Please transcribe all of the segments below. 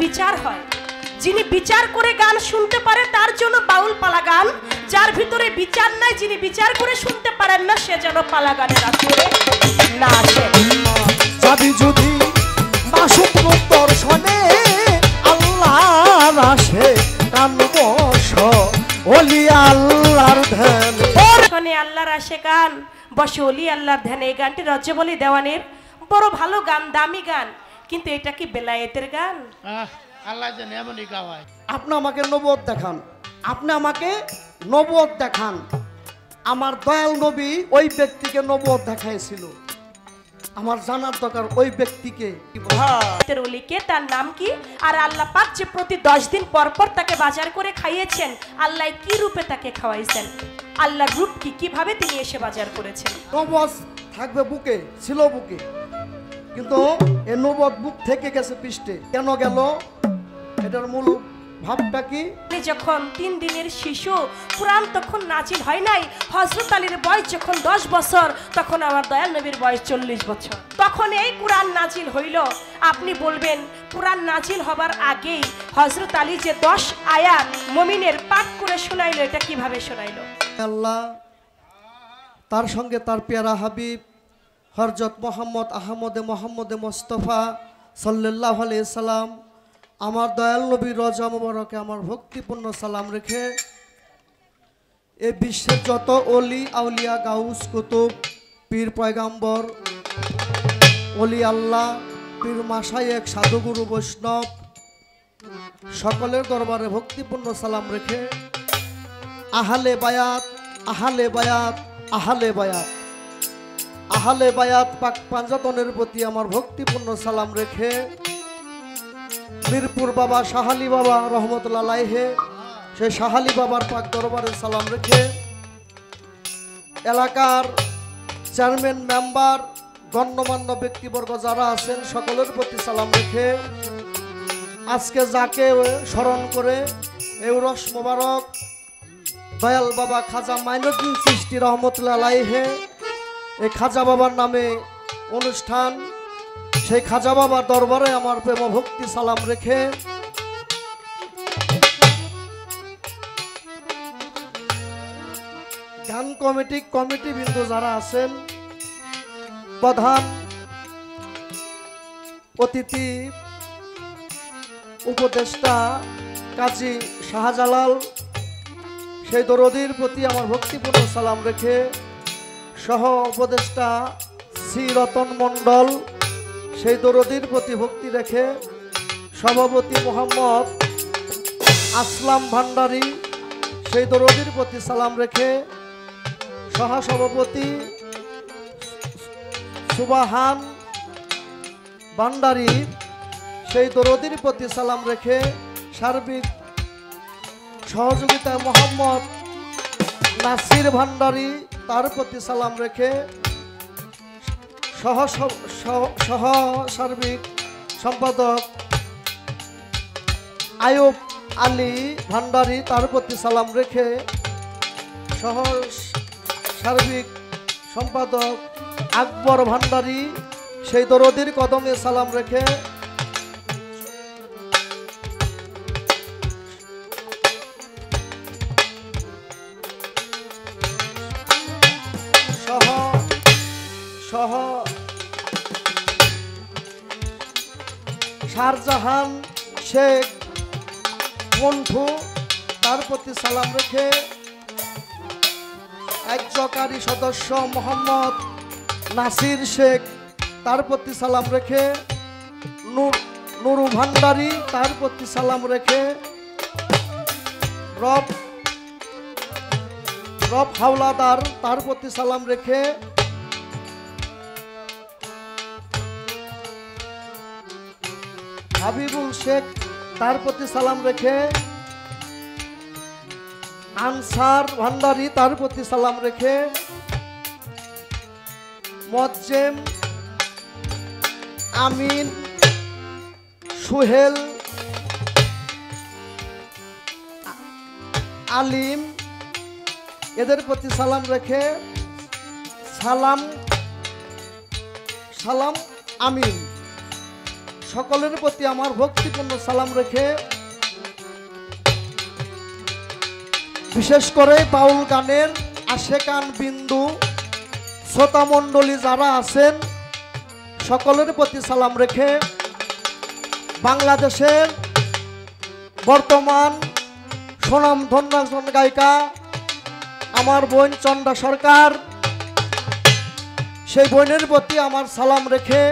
বিচার হয়। যিনি বিচার করে গান শুনতে পারে তার জন্য বাউল পালা গান, যার ভিতরে বিচার নাই, যিনি বিচার করে শুনতে পারেন না সে যেন পালা গানের আসরে না আসে। যাবি যদি মাসুক দর্শনে আল্লাহর আসে কান বস ওলি আল্লাহর ধ্যানে, শোনে আল্লাহর আসে গান বসে ওলি আল্লাহর ধ্যানে। এই গানটি রজ্জবলি দেওয়ানের বড় ভালো গান, দামি গান, কিন্তু এটা কি বেলায়েতের গান? আল্লাহ জানে এমনই গাওয়ায়। আপনি আমাকে নবুয়ত দেখান, আপনি আমাকে নবুয়ত দেখান। আমার দয়াল নবী ওই ব্যক্তিকে নবুয়ত দেখাইছিল, আমার জানার দরকার ওই ব্যক্তিকে। ওলিকে তার নাম কি? আর আল্লাহ পাক যে প্রতি 10 দিন পর পর তাকে বাজার করে খাইয়েছেন, আল্লাহ কি রূপে তাকে খাওয়াইছেন, আল্লাহর রূপ কি, কিভাবে তিনি এসে বাজার করেছেন? নবুয়ত থাকবে বুকে, ছিল বুকে, কিন্তু এই নবুয়ত বুক থেকে গেছে পৃষ্ঠে। কেন গেল? এটার মূল ভাবটা কি? যখন 3 দিনের শিশু, কুরআন তখন নাজিল হয় নাই। হযরত আলীর বয়স যখন 10 বছর, তখন আমার দয়াল নবীর বয়স 40 বছর। তখন এই কুরআন নাজিল হইল। আপনি বলবেন কুরআন নাজিল হবার আগেই হযরত আলী যে 10 আয়াত মুমিনের পাঠ করে শোনাইলো, এটা কিভাবে শোনাইলো? আল্লাহ তার সঙ্গে তার পেয়ারা হাবিব হযরত মুহাম্মদ মোহাম্মদে মুস্তাফা সাল্লাল্লাহু আলাইহি সাল্লাম, আমার দয়াল নবীর রওজা মুবারকে আমার ভক্তিপূর্ণ সালাম রেখে এই বিশ্বের যত অলি আউলিয়া গাউস কুতুব পীর পয়গাম্বর অলি আল্লাহ পীর মাশায়েখ সাধুগুরু বৈষ্ণব সকলের দরবারে ভক্তিপূর্ণ সালাম রেখে আহলে বায়াত আহলে বায়াত আহলে বায়াত আহলে বায়াত পাক পাঞ্জাতনের প্রতি আমার ভক্তিপূর্ণ সালাম রেখে মিরপুর বাবা শাহালি বাবা রহমতুল্লাহ আলাইহি, সেই শাহালি বাবার পাক দরবারে সালাম রেখে এলাকার চেয়ারম্যান মেম্বার গণ্যমান্য ব্যক্তিবর্গ যারা আছেন সকলের প্রতি সালাম রেখে আজকে যাকে স্মরণ করে এই উরস মোবারক দয়াল বাবা খাজা মাইনুদ্দিন চিশতি রহমতুল্লাহ আলাইহি, এই খাজা বাবার নামে অনুষ্ঠান, সেই খাজা বাবার দরবারে আমার প্রেম ভক্তি সালাম রেখে গান কমিটি বিন্দু যারা আছেন, প্রধান অতিথি উপদেষ্টা কাজী শাহজালাল, সেই দরদির প্রতি আমার ভক্তিপূর্ণ সালাম রেখে সহ উপদেষ্টা শ্রী রতন মণ্ডল, সেই দরদির প্রতি ভক্তি রেখে সভাপতি মোহাম্মদ আসলাম ভান্ডারী, সেই দরদির প্রতি সালাম রেখে সহসভাপতি সুবাহান ভান্ডারী, সেই দরদির প্রতি সালাম রেখে সার্বিক সহযোগিতায় মোহাম্মদ নাসির ভান্ডারী, তার প্রতি সালাম রেখে সহ সার্বিক সম্পাদক আয়ুব আলী ভান্ডারী, তার প্রতি সালাম রেখে সহ সার্বিক সম্পাদক আকবর ভান্ডারী, সেই দরদির কদমে সালাম রেখে সহ শাহজাহান শেখ মন্টু, তার প্রতি সালাম রেখে কার্যকারী সদস্য মোহাম্মদ নাসির শেখ, তার প্রতি সালাম রেখে নুরু ভান্ডারী, তার প্রতি সালাম রেখে রব হাওলাদার, তার প্রতি সালাম রেখে হাবিবুল শেখ, তার প্রতি সালাম রেখে আনসার ভান্ডারী, তার প্রতি সালাম রেখে মজ্জেম আমিন সুহেল আলিম, এদের প্রতি সালাম রেখে সালাম আমিন সকলের প্রতি আমার ভক্তিপূর্ণ সালাম রেখে বিশেষ করে বাউল গানের আশেকান বিন্দু শ্রোতা মণ্ডলী যারা আছেন সকলের প্রতি সালাম রেখে বাংলাদেশের বর্তমান সুনামধন্য একজন গায়িকা আমার বোন চন্দ্রা সরকার, সেই বোনের প্রতি আমার সালাম রেখে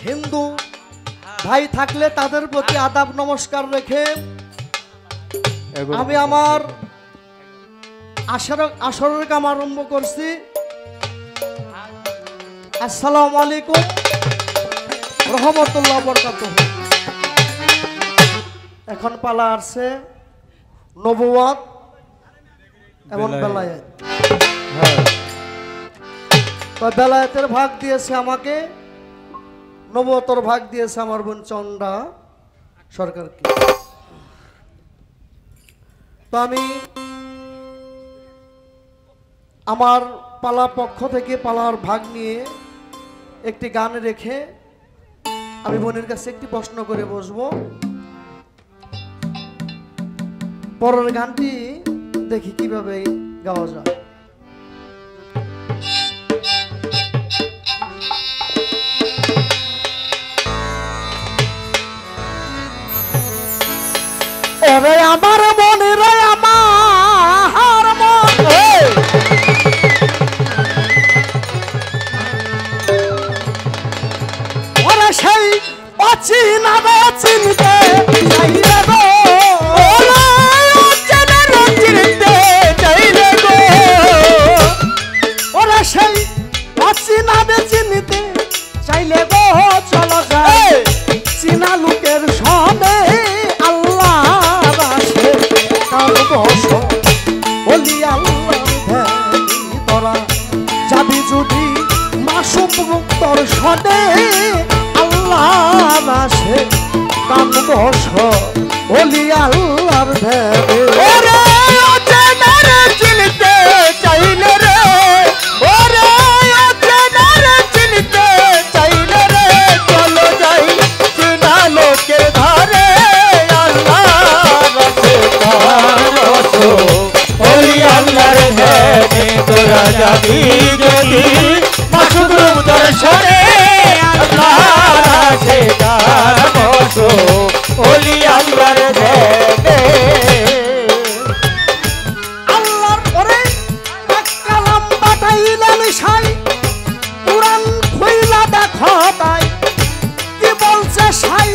হিন্দু ভাই থাকলে তাদের প্রতি আদাব নমস্কার রেখে আমি আমার আসরের কাম আরম্ভ করছি। আসসালামু আলাইকুম রহমতুল্লাহ বরকাতুহু। এখন পালা আসছে নবুয়াত এবং বেলায়েত। বেলায়েতের ভাগ দিয়েছে আমাকে, নবুয়তের ভাগ দিয়েছে আমার বোন চন্দ্রা সরকারকে। তো আমি আমার পালা পক্ষ থেকে পালার ভাগ নিয়ে একটি গান রেখে আমি বোনের কাছে একটি প্রশ্ন করে বসবো। পরের গানটি দেখি কিভাবে গাওয়া যায়। ওরে আমার মনে রে আমার মনে ওরে সেই অচিনা চিনতে চাইলে গো, চিনতে চাইলে গো, ওরে সেই অচিনা চিনতে চাইলে গো চলো যায় চিনা লোকের সনে যাবি যদি মাসুম মুক্তর সনে আল্লাহ আসে কান বস ওলি আল্লাহর ধ্যানে। চিনতে চাইলে রে, ওরে চিনতে চাইলে রে চলো যাই চিনা লোকের ধারে আল্লাহর ধ্যানে তোরা যাবি যদি মাসুম মুক্তর সনে আল্লাহর আসে কান বস ওলি আল্লাহর ধ্যানে। আল্লাহর পরে এক কালাম পাঠাইলেন সাই, কুরআন খুইলা দেখো তাই কি বলছে সাই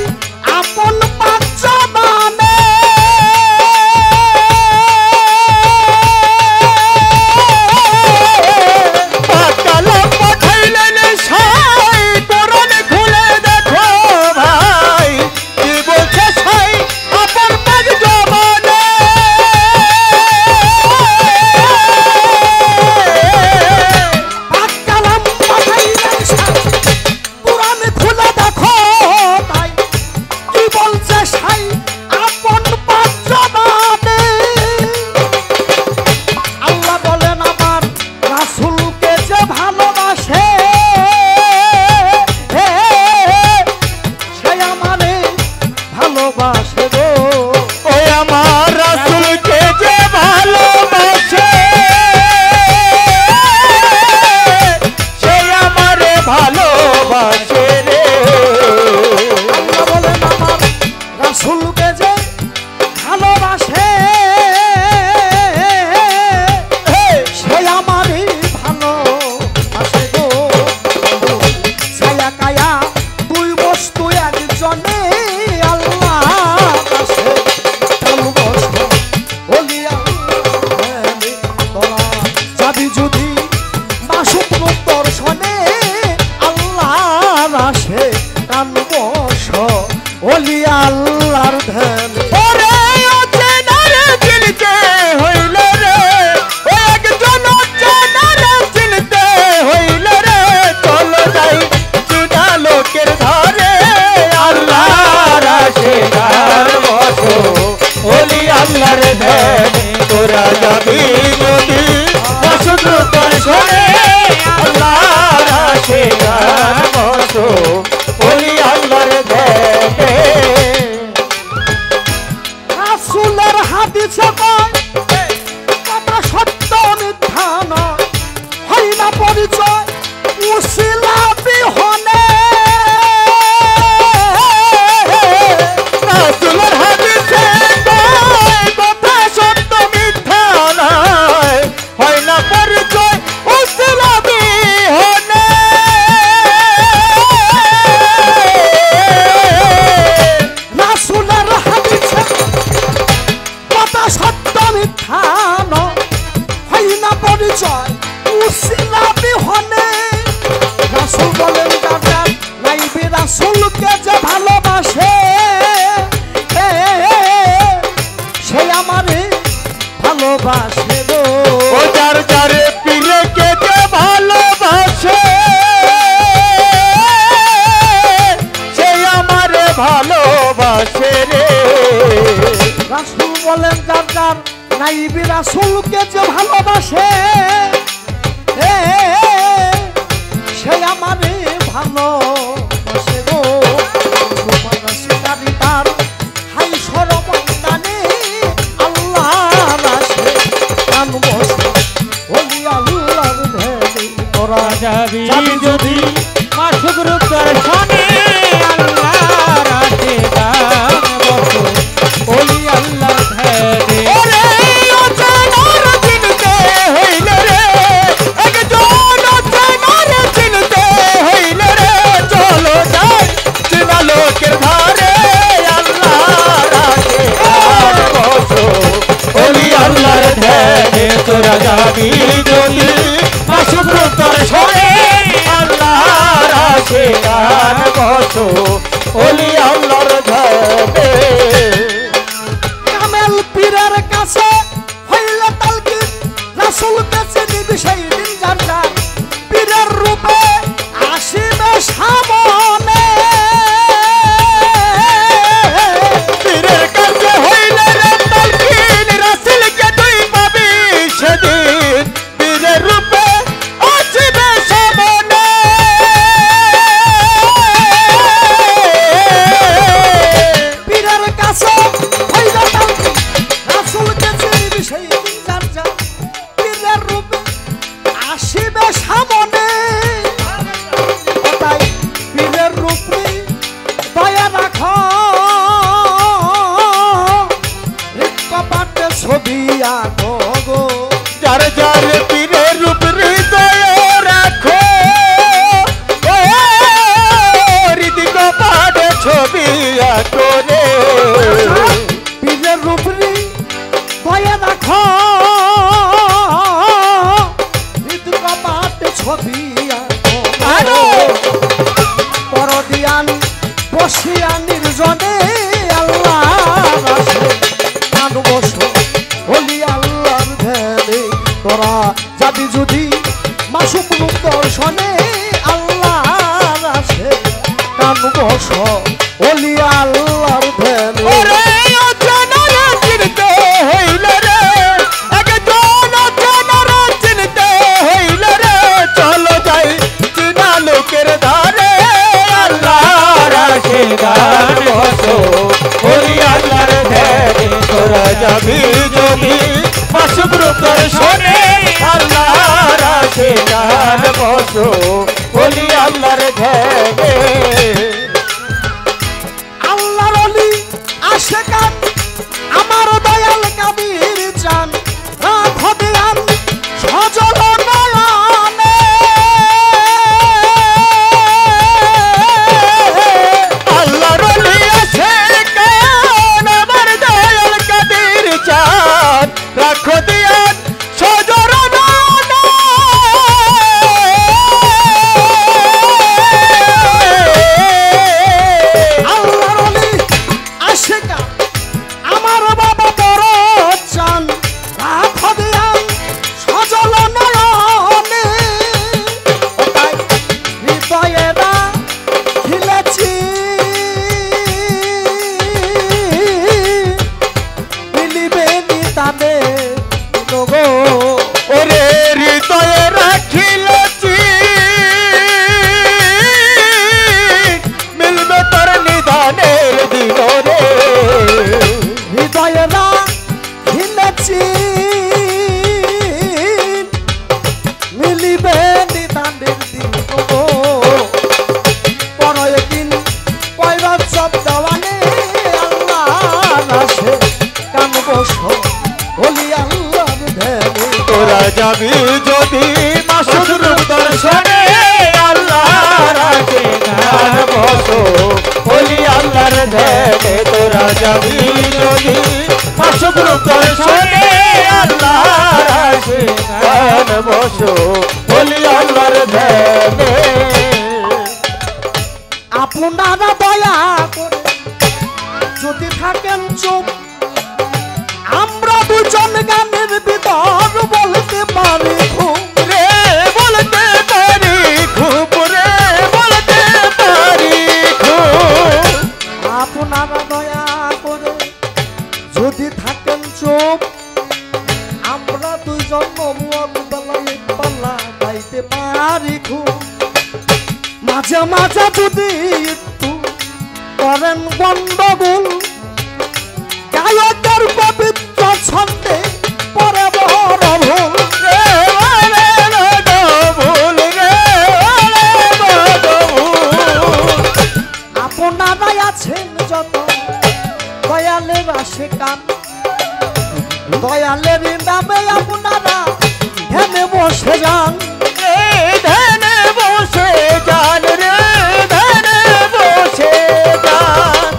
আপন পাক জবানে। ওলি আল্লাহর ধ্যানে। ওরে অচেনারে চিনতে হইলে রে, একজন অচেনারে চিনতে হইলে রে চলো যাই চিনা লোকের ধারে আল্লাহর আসে কান বস ওলি আল্লাহর ধ্যানে তোরা যাবি যদি মাসুম মুক্তর সনে আল্লাহর আসে কান বস ভালোবাসে গো ও যার যারে পীরে কে যে ভালোবাসে সে আমারে ভালোবাসে রে। রাসূল বলেন যার যার নাইবি রাসূলকে যে ভালোবাসে সে আমারে ভালোবাসে গো। তোমার রাসূলারি তার হাই সরবন্দানে আল্লাহর রাসে কান বসে ওলি আল্লাহর ধ্যানে তোরা যাবি যদি মাসুক রূপ দর্শনে আল্লাহর রাতে গান বসো ওলি আল্লাহ ধ্যানে। ওরে ও জানার চিনতে হইলে রে একজন জানার চিনতে হইলে রে চলো যাই চিনা লোকের ধারে আল্লাহ রাখে আর বসো ওলি আল্লাহর ধ্যানে। তোরা যাবি যদি মাসুক রূপ দর্শনে আল্লাহ রাখে আর বসো ওলি আল্লাহর ধ্যানে। কামেল পীরের কাছে হইলে তালকিন রাসূল বেঁচে দিবি সেই দিন যার যার পীরের রূপে আসিবে সামনে। পীরের কাছে হইলে রে তালকিন রাসূলকে তুই পাবি সেদিন পীরের রূপে আসিবে সামনে। পীরের কাছে হইলে তালকিন রাসূল বেঁচে দিবি সেই দিন যার যার পীরের রূপে আসিবে সামনে। তাই পীরের রূপে দয়া রাখো কপাটে ছবি আঁকো গো। যার যার পীরের রূপ হৃদয়ে রাখো ও হৃদি কপাটে ছবি আঁকো রে। পীরের রূপ দয়া রাখো হৃদ কপাটে ছবি আঁকো। পরদিয়ান বসিয়া নির্জনে আল্লাহর রাসে কান বসো ওলি আল্লাহর ধ্যানে। তোরা যাবি যদি মাসুক রূপ দর্শনে আল্লাহর রাসে কান বসো ওলি আল্লাহর ধ্যানে। ওরে ও জানার চিনতে হইলে রে একজন জানার চিনতে হইলে রে চলো যাই চিনা লোকের ধারে আল্লাহ রাখে গান বসো ওলি আল্লাহর ধ্যানে। তোরা যাবি যদি মাসুক রূপ দর্শনে আল্লাহ রাখে গান বসো ওলি আল্লাহর ধ্যানে। আল্লাহর ওলি আশেকান আমার দয়াল কাদির চান রাখো দিয়ান সজল নয়নে। আল্লাহর ওলি আশেকান আমার দয়াল কাদির চাঁদ রাখো দিয়ান সজর নয়নে। আল্লাহর ওলি আশেকান আমার বাবা বড় চান রাখো দিয়ান সজল নয়নে। তাই হৃদয়েরা খিলেছি মিলিবে নিতানে গো। ওরে হৃদয়ে রাখিলেছি মিলবে তোর নিদানের দিন রে। হৃদয়েরা খিলেছি মিলিবে নিতানের দিন গো। পরয় দিন পয়রা সব দেওয়ানে আল্লাহর রাসে কান বসো ওলি আল্লাহর ধ্যানে। তোরা যাবি যদি মাসুক রূপ দর্শনে আল্লাহ রাখে গান বসো ওলি আল্লাহর ধ্যানে। তোরা যাবি যদি মাসুক রূপ দর্শনে আল্লাহ রাখে গান বসো ওলি আল্লাহর ধ্যানে। আপনারা দয়া করে যদি থাকেন চুপ আমরা দুজন গানের ভিতর মাঝে যদি একটু করেন গন্ডগোল, গায়কের পবিত্র ছন্দে পরে বড় ভুল। আপনারাই আছেন যত দয়ালের আশিকান, দয়ালের নামে আপনারা ধ্যানে বসে যান, ধ্যানে বসে যান রে, ধ্যানে বসে যান।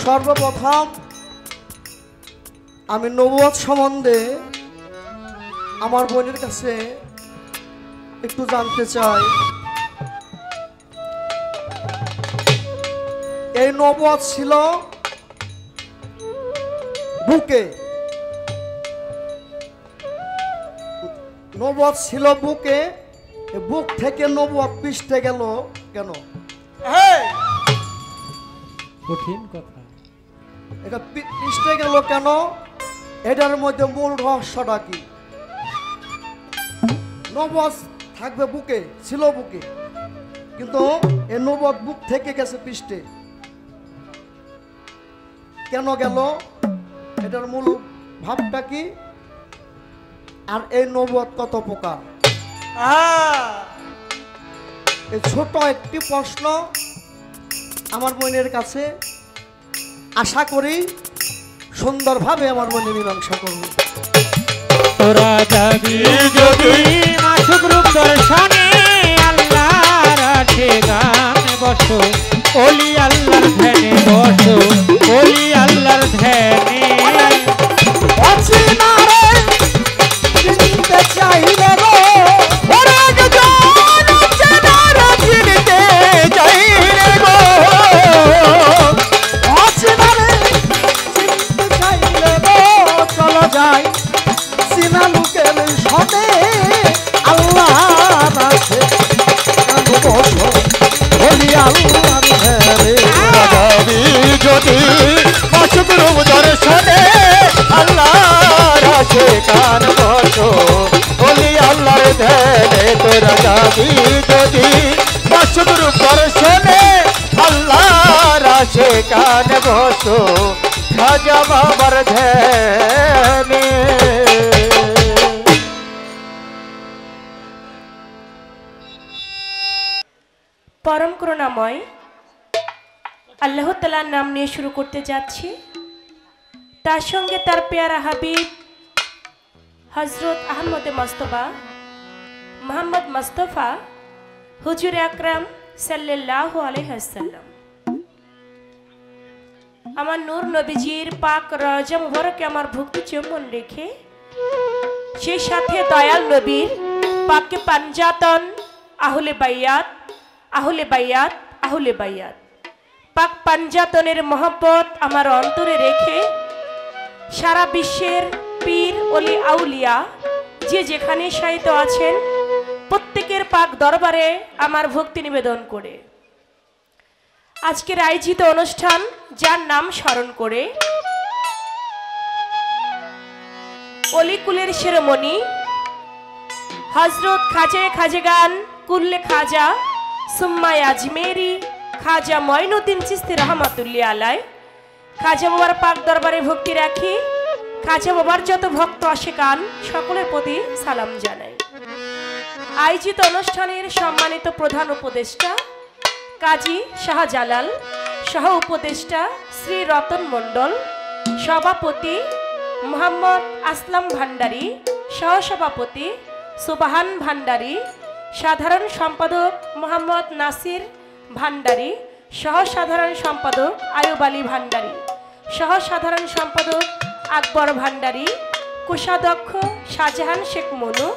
সর্বপ্রথম আমি নবুয়ত সম্বন্ধে আমার বোনের কাছে একটু জানতে চাই। এই নবুয়ত ছিল বুকে, নবুয়ত ছিল বুকে, বুক থেকে নবুয়ত পৃষ্ঠে গেল কেন? কঠিন কথা। এটা পৃষ্ঠে গেল কেন? এটার মধ্যে মূল রহস্যটা কি? নবুয়ত থাকবে বুকে, ছিল বুকে, কিন্তু এই নবুয়ত বুক থেকে গেছে পৃষ্ঠে, কেন গেল? এটার মূল ভাবটা কি? আর এই নবুয়ত কত প্রকার? এই ছোট একটি প্রশ্ন আমার বোনের কাছে, আশা করি সুন্দরভাবে আমার বোন মীমাংসা করবে। তোরা যাবি যদি মাসুক রূপ দর্শনে, আল্লাহর আছে গানে বসো, ওলি আল্লাহর ধ্যানে বসো, ওলি আল্লাহর ধ্যানে। অচিনারে চিনতে চাইলে গো, ওরে গজন চেনারা চিনতে চাই রে গো, অচিনারে চিনতে চাইলে গো, চলো যাই চিনা লোকের সনে, আল্লাহর আছে গানে বসো, ওলি আল্লাহর ধ্যানে। যাবি যদি মাসুক রূপ দর্শনে, আল্লাহর আছে কান বসো, ওলি আল্লাহর ধ্যানে। তোরা যাবি যদি মাসুক রূপ দর্শনে, আল্লাহর আছে কান বসো, খাজা বাবার ধ্যানে। পরম করুণাময় আল্লাহ তাআলার নাম নিয়ে শুরু করতে যাচ্ছি। তার সঙ্গে তার পেয়ারা হাবিব হযরত আহমদে মুস্তফা মোহাম্মদ মুস্তফা হুজুর আকরাম সাল্লাল্লাহু আলাইহি ওয়াসাল্লাম, আমার নূর নবীজির পাক রওজা মুবারকে আমার ভক্তি চুম্বন রেখে, সেই সাথে দয়াল নবীর পাকে পাঞ্জাতন আহলে বাইয়াত, আহলে বাইয়াত, আহলে বাইয়াত, পাক পাঞ্জাতনের মহব্বত আমার অন্তরে রেখে সারা বিশ্বের পীর ওলি আউলিয়া যে যেখানে শায়িত আছেন প্রত্যেকের পাক দরবারে আমার ভক্তি নিবেদন করে আজকের আয়োজিত অনুষ্ঠান, যার নাম স্মরণ করে অলিকুলের শিরোমণি হযরত খাজা খাজেগান কুল্লে খাজা সুম্মাই আজমেরি খাজা মঈনুদ্দিন চিশতি রহমাতুল্লাহ আলাই, খাজা বাবার পাক দরবারে ভক্তি রাখি। খাজা বাবার যত ভক্ত আশিকান সকলের প্রতি সালাম জানাই। আয়োজিত অনুষ্ঠানের সম্মানিত প্রধান উপদেষ্টা কাজী শাহজালাল, সহ উপদেষ্টা শ্রী রতন মণ্ডল, সভাপতি মোহাম্মদ আসলাম ভান্ডারী, সহসভাপতি সুবাহান ভান্ডারী, সাধারণ সম্পাদক মোহাম্মদ নাসির ভান্ডারী, সহ সাধারণ সম্পাদক আয়ুব আলী ভান্ডারী, সহ সাধারণ সম্পাদক আকবর ভান্ডারী, কোষাধ্যক্ষ শাহজাহান শেখ মনু,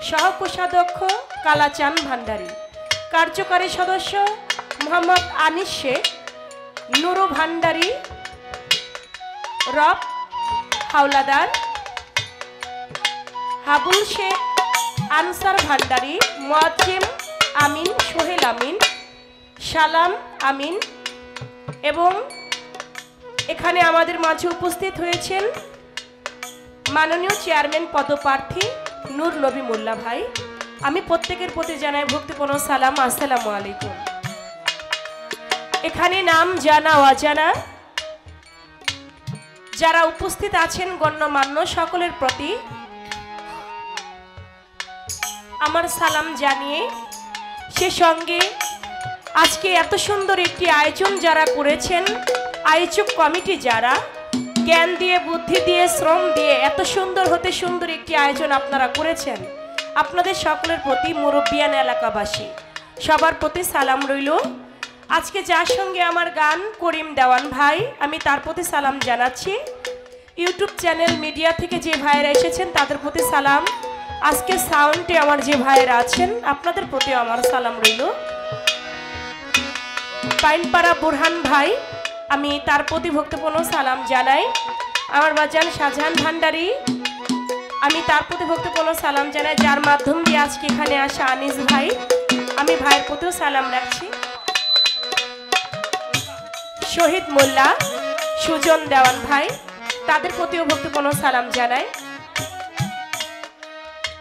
সহ কোষাধ্যক্ষ কালাচান ভান্ডারী, কার্যকারী সদস্য মোহাম্মদ আনিস শেখ, নুরু ভান্ডারী, রব হাওলাদার, হাবুল শেখ, আনসার ভান্ডারী, মুয়াজ্জিম আমিন, সোহেল আমিন, সালাম আমিন, এবং এখানে আমাদের মাঝে উপস্থিত হয়েছেন মাননীয় চেয়ারম্যান পদপ্রার্থী নূর নবী মোল্লা ভাই, আমি প্রত্যেকের প্রতি জানাই ভক্তিপূর্ণ সালাম, আসসালামু আলাইকুম। এখানে নাম জানা অজানা যারা উপস্থিত আছেন গণ্যমান্য সকলের প্রতি আমার সালাম জানিয়ে সে সঙ্গে আজকে এত সুন্দর একটি আয়োজন যারা করেছেন, আয়োজক কমিটি যারা জ্ঞান দিয়ে, বুদ্ধি দিয়ে, শ্রম দিয়ে এত সুন্দর হতে সুন্দর একটি আয়োজন আপনারা করেছেন, আপনাদের সকলের প্রতি, মুরব্বিয়ান এলাকাবাসী সবার প্রতি সালাম রইল। আজকে যার সঙ্গে আমার গান করিম দেওয়ান ভাই, আমি তার প্রতি সালাম জানাচ্ছি। ইউটিউব চ্যানেল মিডিয়া থেকে যে ভাইয়েরা এসেছেন তাদের প্রতি সালাম। আজকে সাউন্ডে আমার যে ভাইয়েরা আছেন আপনাদের প্রতি আমার সালাম রইল। পাইনপাড়া বুরহান ভাই, আমি তার প্রতি ভক্তিপূর্ণ সালাম জানাই। আমার বাজান শাহজাহান ভান্ডারী, আমি তার প্রতি ভক্তিপূর্ণ সালাম জানাই। যার মাধ্যম দিয়ে আজকে এখানে আসা আনিস ভাই, আমি ভাইয়ের প্রতিও সালাম রাখছি। শহীদ মোল্লা, সুজন দেওয়ান ভাই, তাদের প্রতিও ভক্তিপূর্ণ সালাম জানাই।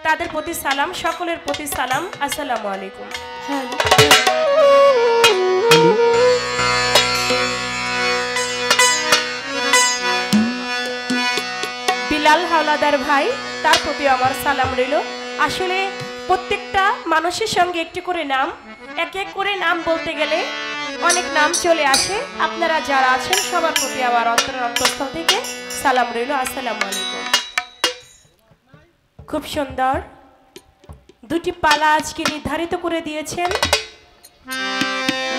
তাদের প্রতি সালাম, সকলের প্রতি সালাম, আসসালামু আলাইকুম। বিলাল হাওলাদার ভাই, তার প্রতি আমার সালাম রইল। আসলে প্রত্যেকটা মানুষের সঙ্গে একটি করে নাম, এক এক করে নাম বলতে গেলে অনেক নাম চলে আসে। আপনারা যারা আছেন সবার প্রতি আমার অন্তরের অন্তঃস্থল থেকে সালাম রইল, আসসালামু আলাইকুম। খুব সুন্দর দুটি পালা আজকে নির্ধারিত করে দিয়েছেন,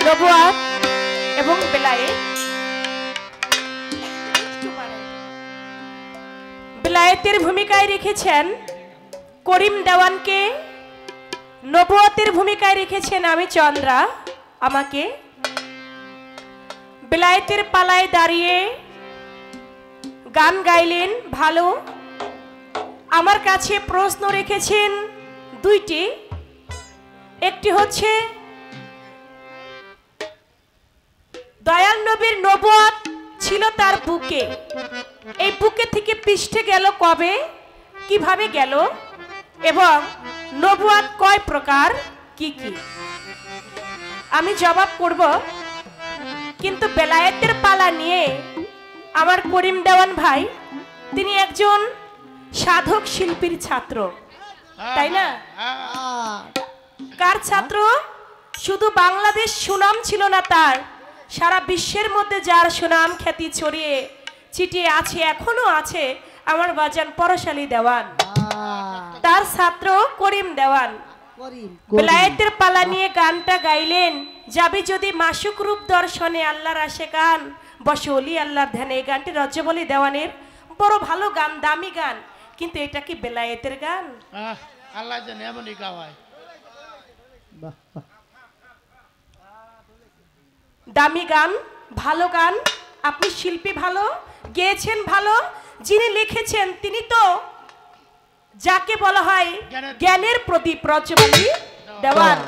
নবুয়াত এবং বেলায়েত। বেলায়েতের ভূমিকায় রেখেছেন করিম দেওয়ানকে, নবুয়াতের ভূমিকায় রেখেছেন আমি চন্দ্রা আমাকে। বেলায়েতের পালায় দাঁড়িয়ে গান গাইলেন ভালো। আমার কাছে প্রশ্ন রেখেছেন দুইটি, একটি হচ্ছে দয়াল নবীর নবুয়াত ছিল তার বুকে, এই বুকে থেকে পৃষ্ঠে গেল কবে, কিভাবে গেল, এবং নবুয়াত কয় প্রকার, কি কি। আমি জবাব করব, কিন্তু বেলায়েতের পালা নিয়ে আমার করিম দেওয়ান ভাই, তিনি একজন সাধক শিল্পীর ছাত্র, তাই না? কার ছাত্র? শুধু বাংলাদেশ সুনাম ছিল না তার, সারা বিশ্বের মধ্যে যার সুনাম খ্যাতি ছড়িয়ে ছিটিয়ে আছে, এখনো আছে, আমার বাজান পরশালী দেওয়ান, তার ছাত্র করিম দেওয়ান। বেলায়েতের পালা নিয়ে গানটা গাইলেন, যাবি যদি মাসুক রূপ দর্শনে আল্লাহর আশেকান, বসে অলি আল্লাহর ধ্যানে। এই গানটি রজ্জবলি দেওয়ানের বড় ভালো গান, দামি গান, কিন্তু এটা কি বেলায়েতের গান? আল্লাহ জানে এমনই গাওয়ায়। দামি গান, ভালো গান, আপনি শিল্পী ভালো, গেয়েছেন ভালো, যিনি লিখেছেন তিনি তো যাকে বলা হয় জ্ঞানের প্রদীপ রজ্জবলি দেওয়ান,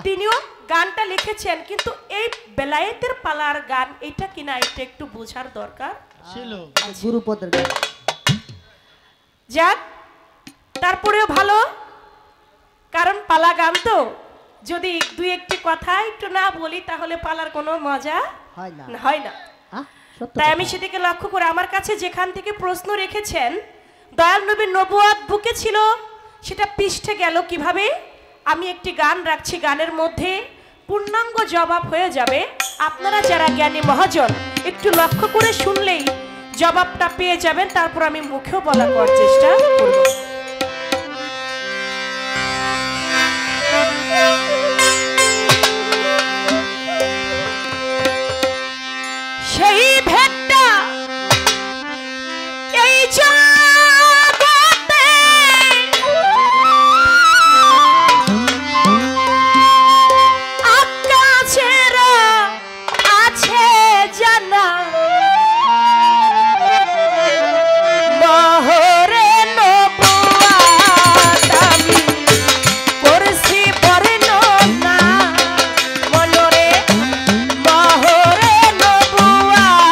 তিনিও গানটা লিখেছেন। কিন্তু এই বেলায়েতের পালার গান এটা কিনা, এটা একটু বোঝার দরকার ছিল। গুরুপদের গান। যাক, তারপরেও ভালো, কারণ পালা গান তো, যদি দুই একটি কথা একটু না বলি তাহলে পালার কোনো মজা হয় না। তাই আমি সেদিকে লক্ষ্য করে আমার কাছে যেখান থেকে প্রশ্ন রেখেছেন দয়াল নবীর নবুয়াত বুকে ছিল, সেটা পৃষ্ঠে গেল কিভাবে, আমি একটি গান রাখছি, গানের মধ্যে পূর্ণাঙ্গ জবাব হয়ে যাবে। আপনারা যারা জ্ঞানী মহাজন একটু লক্ষ্য করে শুনলেই জবাবটা পেয়ে যাবেন, তারপর আমি মুখেও বলা করার চেষ্টা করব। সেই ভেটটা এই জগতে আকাশের আছে জানা, মহরে নবুয়াত আমি করছি বর্ণনা, মনরে মহরে নবুয়াত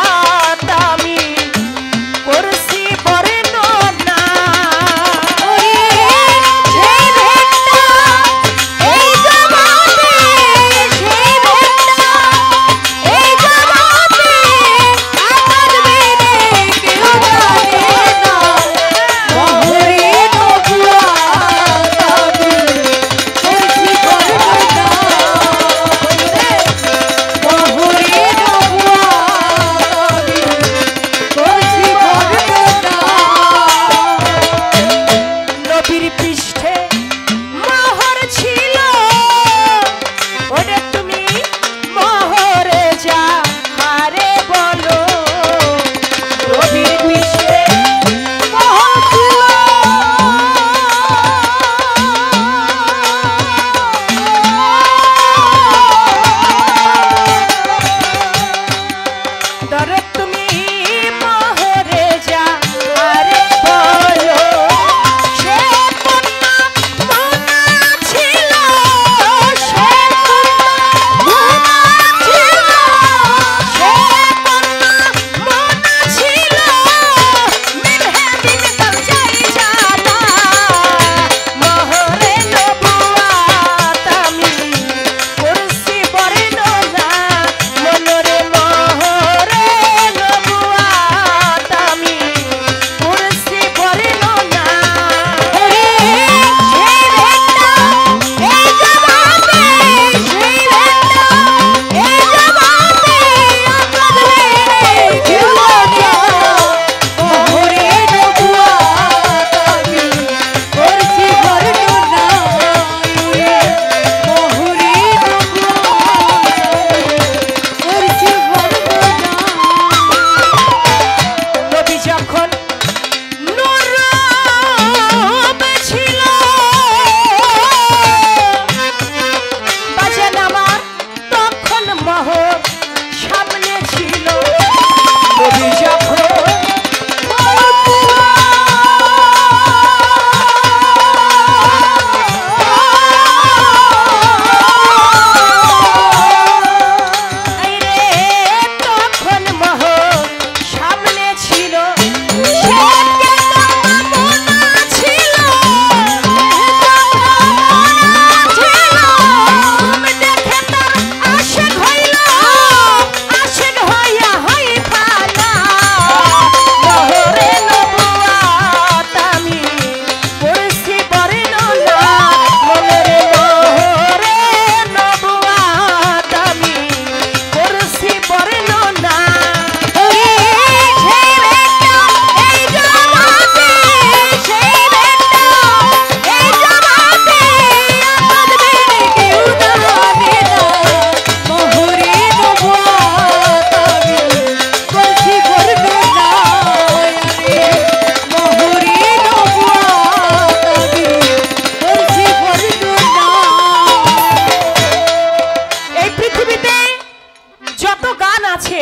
যত গান আছে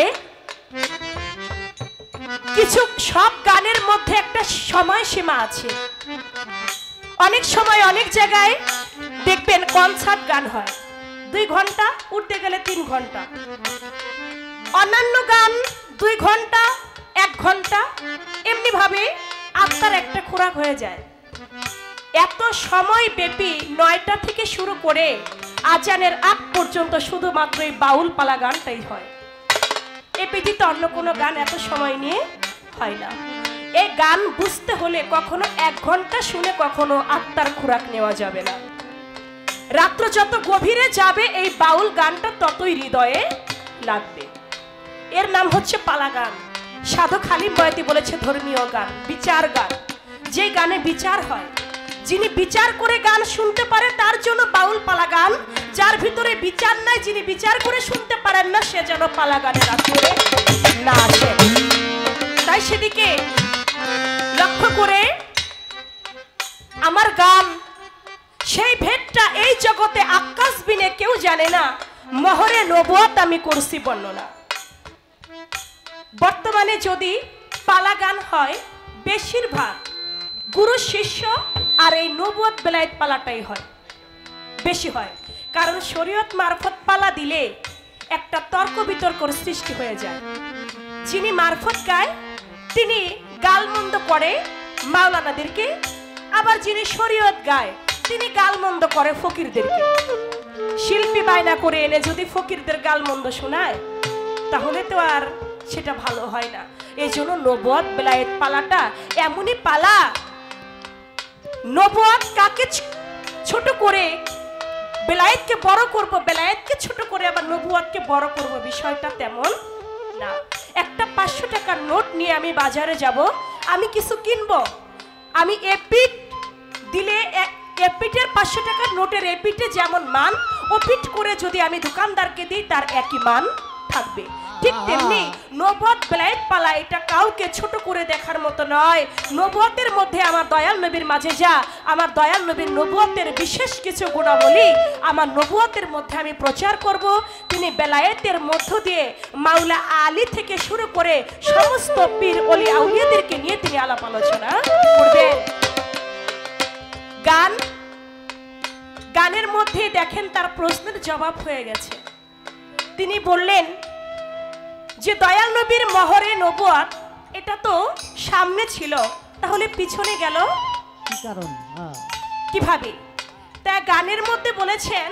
কিছু সব গানের মধ্যে একটা সময়সীমা আছে। অনেক সময় অনেক জায়গায় দেখবেন কনসার্ট গান হয় 2 ঘন্টা, উঠতে গেলে 3 ঘন্টা। অন্যান্য গান 2 ঘন্টা 1 ঘন্টা, এমনি ভাবে আত্মার একটা খোরাক হয়ে যায়। এত সময় ব্যাপী 9টা থেকে শুরু করে আজানের আগ পর্যন্ত শুধুমাত্র এই বাউল পালা গানটাই হয়। এই পৃথিবীতে অন্য কোনো গান এত সময় নিয়ে হয় না। এই গান বুঝতে হলে কখনো 1 ঘন্টা শুনে কখনো আত্মার খোরাক নেওয়া যাবে না। রাত্র যত গভীরে যাবে এই বাউল গানটা ততই হৃদয়ে লাগবে। এর নাম হচ্ছে পালা গান। সাধক হালিম বয়াতি বলেছে ধর্মীয় গান, বিচার গান, যে গানে বিচার হয়। যিনি বিচার করে গান শুনতে পারে তার জন্য বাউল পালা গান, যার ভিতরে বিচার নাই, যিনি বিচার করে শুনতে পারেন না, সে যেন পালা গানের আসরে না আসে। তাই সেদিকে লক্ষ্য করে আমার গান সেই ভেদটা এই জগতে আকাশ বিনে কেউ জানে না। মহরে নবুয়ত আমি করছি বর্ণনা। বর্তমানে যদি পালা গান হয় বেশিরভাগ গুরু শিষ্য আর এই নবুয়ত বেলায়েত পালাটাই হয়, বেশি হয়। কারণ শরীয়ত মারফত পালা দিলে একটা তর্ক বিতর্কর সৃষ্টি হয়ে যায়। যিনি মারফত গায় তিনি গালমন্দ করে মাওলানাদেরকে, আবার যিনি শরীয়ত গায় তিনি গালমন্দ করে ফকিরদেরকে। শিল্পী বায়না করে এনে যদি ফকিরদের গালমন্দ শোনায় তাহলে তো আর সেটা ভালো হয় না। এই জন্য নবুয়ত বেলায়েত পালাটা এমনই পালা, নবুয়ত কাকে ছোট করে বেলায়েতকে বড় করব, বেলায়েতকে ছোট করে আবার নবুয়তকে বড় করব, বিষয়টা তেমন না। একটা 500 টাকার নোট নিয়ে আমি বাজারে যাব, আমি কিছু কিনবো, আমি এপিট দিলে এপিটের 500 টাকার নোটের এপিটে যেমন মান, ওপিট করে যদি আমি দোকানদারকে দিই তার একই মান থাকবে। ঠিক তেমনি নবুয়ত বেলায়েত পালা এটা কাউকে ছোট করে দেখার মতো নয়। নবুয়তের মধ্যে আমার দয়াল নবীর মাঝে যা, আমার দয়াল নবীর নবুয়তের বিশেষ কিছু গুণাবলী আমার নবুয়তের মধ্যে আমি প্রচার করব। তিনি বেলায়েতের মধ্য দিয়ে মাওলা আলী থেকে শুরু করে সমস্ত পীর ওলি আউলিয়াদেরকে নিয়ে তিনি আলাপ আলোচনা করবেন। গান, গানের মধ্যে দেখেন তার প্রশ্নের জবাব হয়ে গেছে। তিনি বললেন যে দয়াল নবীর মহরে নবুয়ত এটা তো সামনে ছিল, তাহলে পিছনে গেল কি কারণ? কিভাবে? তা গানের মধ্যে বলেছেন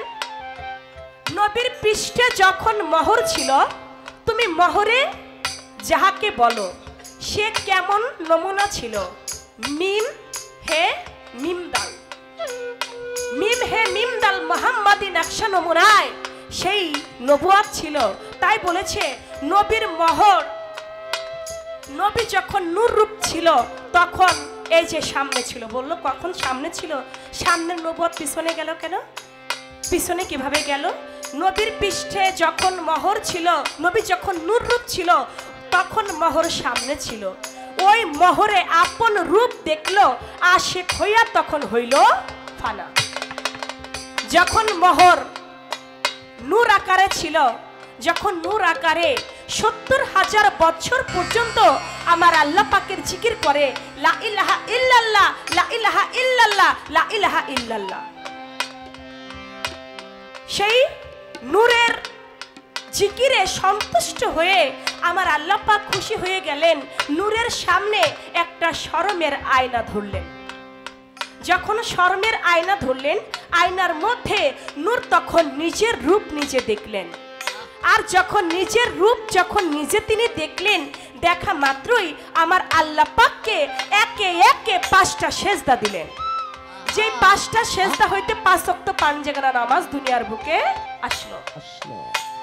নবীর পৃষ্ঠে যখন মহর ছিল, তুমি মহরে যাহাকে বলো সে কেমন নমুনা ছিল। মিম হে মিম দাল, মিম হে মিম দাল মোহাম্মদী নকশা নমুনায় সেই নবুয়ত ছিল। তাই বলেছে নবীর মহর, নবী যখন নূর রূপ ছিল তখন এই যে সামনে ছিল। বললো কখন সামনে ছিল? সামনের নবুয়ত পিছনে গেল কেন? পিছনে কিভাবে গেল? নবীর পৃষ্ঠে যখন মহর ছিল, নবী যখন নূর রূপ ছিল তখন মহর সামনে ছিল। ওই মহরে আপন রূপ দেখলো আশিক হইয়া তখন হইল ফানা। যখন মহর নূর আকারে ছিল, যখন নূর আকারে 70,000 বছর পর্যন্ত আমার আল্লাহ পাকের জিকির করে লা ইলাহা ইল্লাল্লাহ, লা ইলাহা ইল্লাল্লাহ, লা ইলাহা ইল্লাল্লাহ, সেই নূরের জিকিরে সন্তুষ্ট হয়ে আমার আল্লাহ পাক খুশি হয়ে গেলেন। নূরের সামনে একটা শরমের আয়না ধরলেন। যখন শরমের আয়না ধরলেন, আয়নার মধ্যে নূর তখন নিজের রূপ নিজে দেখলেন। আর যখন নিজের রূপ যখন নিজে তিনি দেখলেন, দেখা মাত্রই আমার আল্লাহ পাককে একে একে 5টা সেজদা দিলেন। যে 5টা সেজদা হইতে 5 ওয়াক্ত পাঁচজাগরা নামাজ দুনিয়ার বুকে আসলো।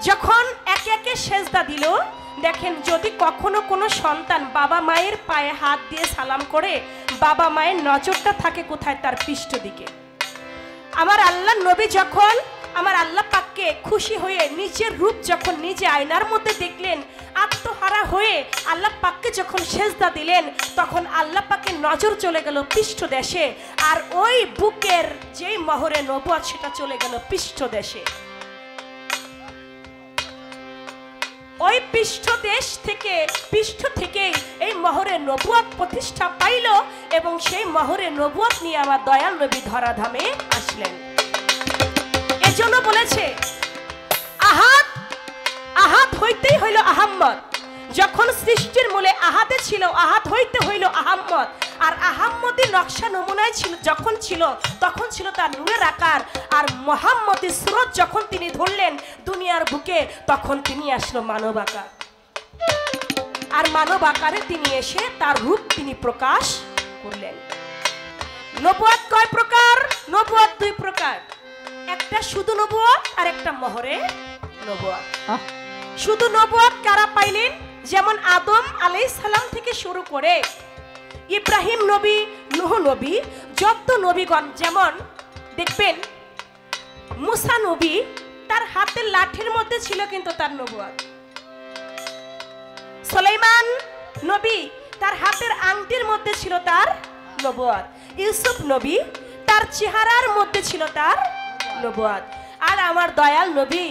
যখন একে একে সেজদা দিল, দেখেন যদি কখনো কোনো সন্তান বাবা মায়ের পায়ে হাত দিয়ে সালাম করে, বাবা মায়ের নজরটা থাকে কোথায়? তার পৃষ্ঠ দিকে। আমার আল্লাহ নবী যখন আমার আল্লাহ পাককে খুশি হয়ে নিজের রূপ যখন নিজে আয়নার মধ্যে দেখলেন, আত্মহারা হয়ে আল্লাহ পাককে যখন সেজদা দিলেন, তখন আল্লাহ পাকের নজর চলে গেল পৃষ্ঠ দেশে। আর ওই বুকের যেই মহরে নবুয়ত সেটা চলে গেল পৃষ্ঠ দেশে। ওই পৃষ্ঠ থেকেই এই মহরে নবুয়ত প্রতিষ্ঠা পাইল এবং সেই মহরে নবুয়ত নিয়ে আমার দয়াল নবী ধরাধামে আসলেন। এজন্য বলেছে আহাত হইতেই হইল আহাম্মদ। যখন সৃষ্টির মূলে আহাতে ছিল, আহাত হইতে হইল আহাম্মদ। আর আহাম্মদের নকশা নমুনায় ছিল যখন ছিল, তখন ছিল তার নূরের আকার। আর মুহাম্মদের সুরত যখন তিনি ধরলেন দুনিয়ার বুকে, তখন তিনি আসলো মানব আকার। আর মানব আকারে তিনি এসে তার রূপ তিনি প্রকাশ করলেন। নবুয়ত কয় প্রকার? নবুয়ত দুই প্রকার, একটা শুধু নবুয়ত আর একটা মহরে নবুয়ত। শুধু নবুয়ত কারা পাইলেন? যেমন আদম আলাইহিস সালাম থেকে শুরু করে ইব্রাহিম নবী, নূহ নবী, যত নবীগণ, যেমন দেখবেন মুসা নবী তার হাতের লাঠির মধ্যে ছিল কিন্তু তার নবুয়ত। সুলাইমান নবী তার হাতের আংটির মধ্যে ছিল তার নবুয়ত। ইউসুফ নবী তার চেহারার মধ্যে ছিল তার নবুয়ত। আর আমার দয়াল নবী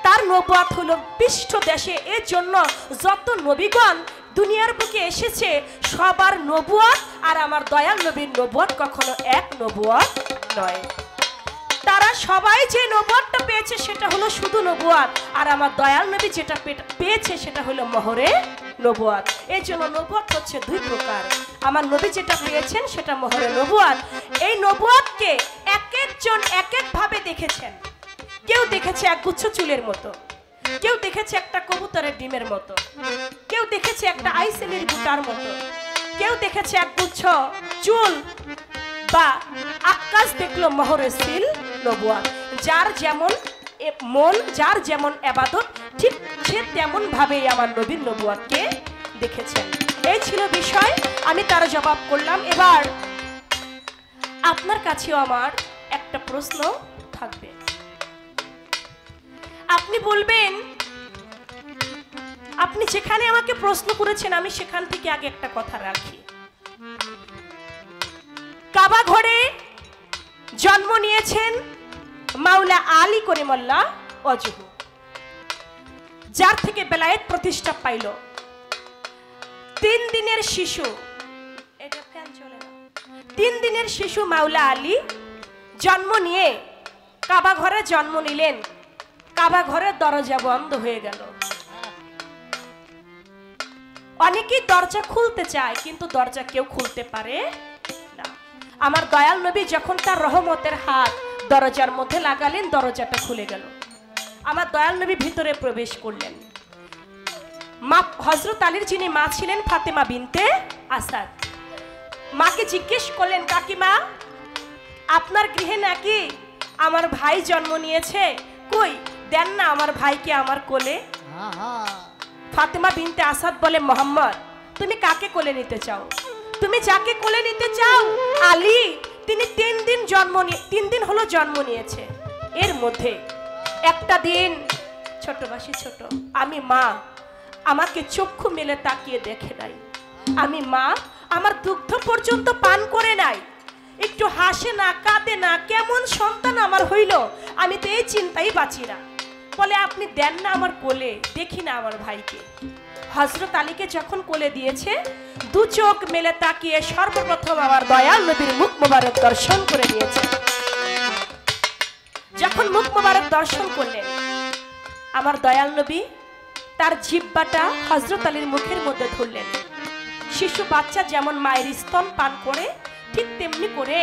তার নবুয়ত হলো পৃষ্ঠ দেশে। এর জন্য যত নবীগণ দুনিয়ার বুকে এসেছে সবার নবুয়ত আর আমার দয়াল নবীর নবুয়ত কখনো এক নবুয়ত নয়। তারা সবাই যে নবুয়তটা পেয়েছে সেটা হলো শুধু নবুয়ত, আর আমার দয়াল নবী যেটা পেয়েছে সেটা হলো মহরে নবুয়ত। এই জন্য নবুয়ত হচ্ছে দুই প্রকার। আমার নবী যেটা পেয়েছেন সেটা মহরে নবুয়ত। এই নবুয়তকে এক একজন এক এক ভাবে দেখেছেন। কেউ দেখেছে এক গুচ্ছ চুলের মতো, কেউ দেখেছে একটা কবুতরের ডিমের মতো, কেউ দেখেছে একটা আইসেলের গুটার মতো, কেউ দেখেছে এক গুচ্ছ চুল বা আকাশ দেখলো মহরে সিল নবুয়ত। যার যেমন মন, যার যেমন ইবাদত, ঠিক সে তেমন ভাবেই আমার নবীর নবুয়তকে দেখেছেন। এই ছিল বিষয়, আমি তার জবাব করলাম। এবার আপনার কাছেও আমার একটা প্রশ্ন থাকবে। আপনি বলবেন, আপনি যেখানে আমাকে প্রশ্ন করেছেন আমি সেখান থেকে আগে একটা কথা রাখি। কাবা ঘরে জন্ম নিয়েছেন মাওলা আলী করিমুল্লাহ ওয়াজহু, যার থেকে বেলায়েত প্রতিষ্ঠা পাইল। 3 দিনের শিশু, এটা ফ্যান চলে না, 3 দিনের শিশু মাওলা আলী জন্ম নিয়ে কাবা ঘরে জন্ম নিলেন। কাবা ঘরের দরজা বন্ধ হয়ে গেল। অনেকেই দরজা খুলতে চায় কিন্তু দরজা কেউ খুলতে পারে না। আমার দয়াল নবী যখন তার রহমতের হাত দরজার মধ্যে লাগালেন, দরজাটা খুলে গেল। আমার দয়াল নবী ভিতরে প্রবেশ করলেন। মা হযরত আলীর যিনি মা ছিলেন ফাতেমা বিনতে আসাদ, মাকে জিজ্ঞেস করলেন, কাকিমা আপনার গৃহে নাকি আমার ভাই জন্ম নিয়েছে, কই দেন না আমার ভাইকে আমার কোলে। ফাতেমা বিনতে আসাদ বলে, মোহাম্মদ তুমি কাকে কোলে নিতে চাও? তুমি যাকে কোলে নিতে চাও আলী, তিনি 3 দিন হলো জন্ম নিয়েছে। এর মধ্যে একটা দিন ছোটবাসী ছোট, আমি মা, আমাকে চক্ষু মেলে তাকিয়ে দেখে নাই। আমি মা, আমার দুগ্ধ পর্যন্ত পান করে নাই। একটু হাসে না, কাঁদে না, কেমন সন্তান আমার হইল, আমি তো এই চিন্তাই বাঁচি না। বলে আপনি দেন না আমার কোলে, দেখি না আমার ভাইকে। হযরত আলীকে যখন কোলে দিয়েছে, 2 চোখ মেলে তাকিয়ে সর্বপ্রথম আমার দয়াল নবীর মুখ মোবারক দর্শন করে নিয়েছে। যখন মুখ মোবারক দর্শন করলেন, আমার দয়াল নবী তার জিহ্বাটা হযরত আলীর মুখের মধ্যে ধরলেন। শিশু বাচ্চা যেমন মায়ের স্তন পান করে, ঠিক তেমনি করে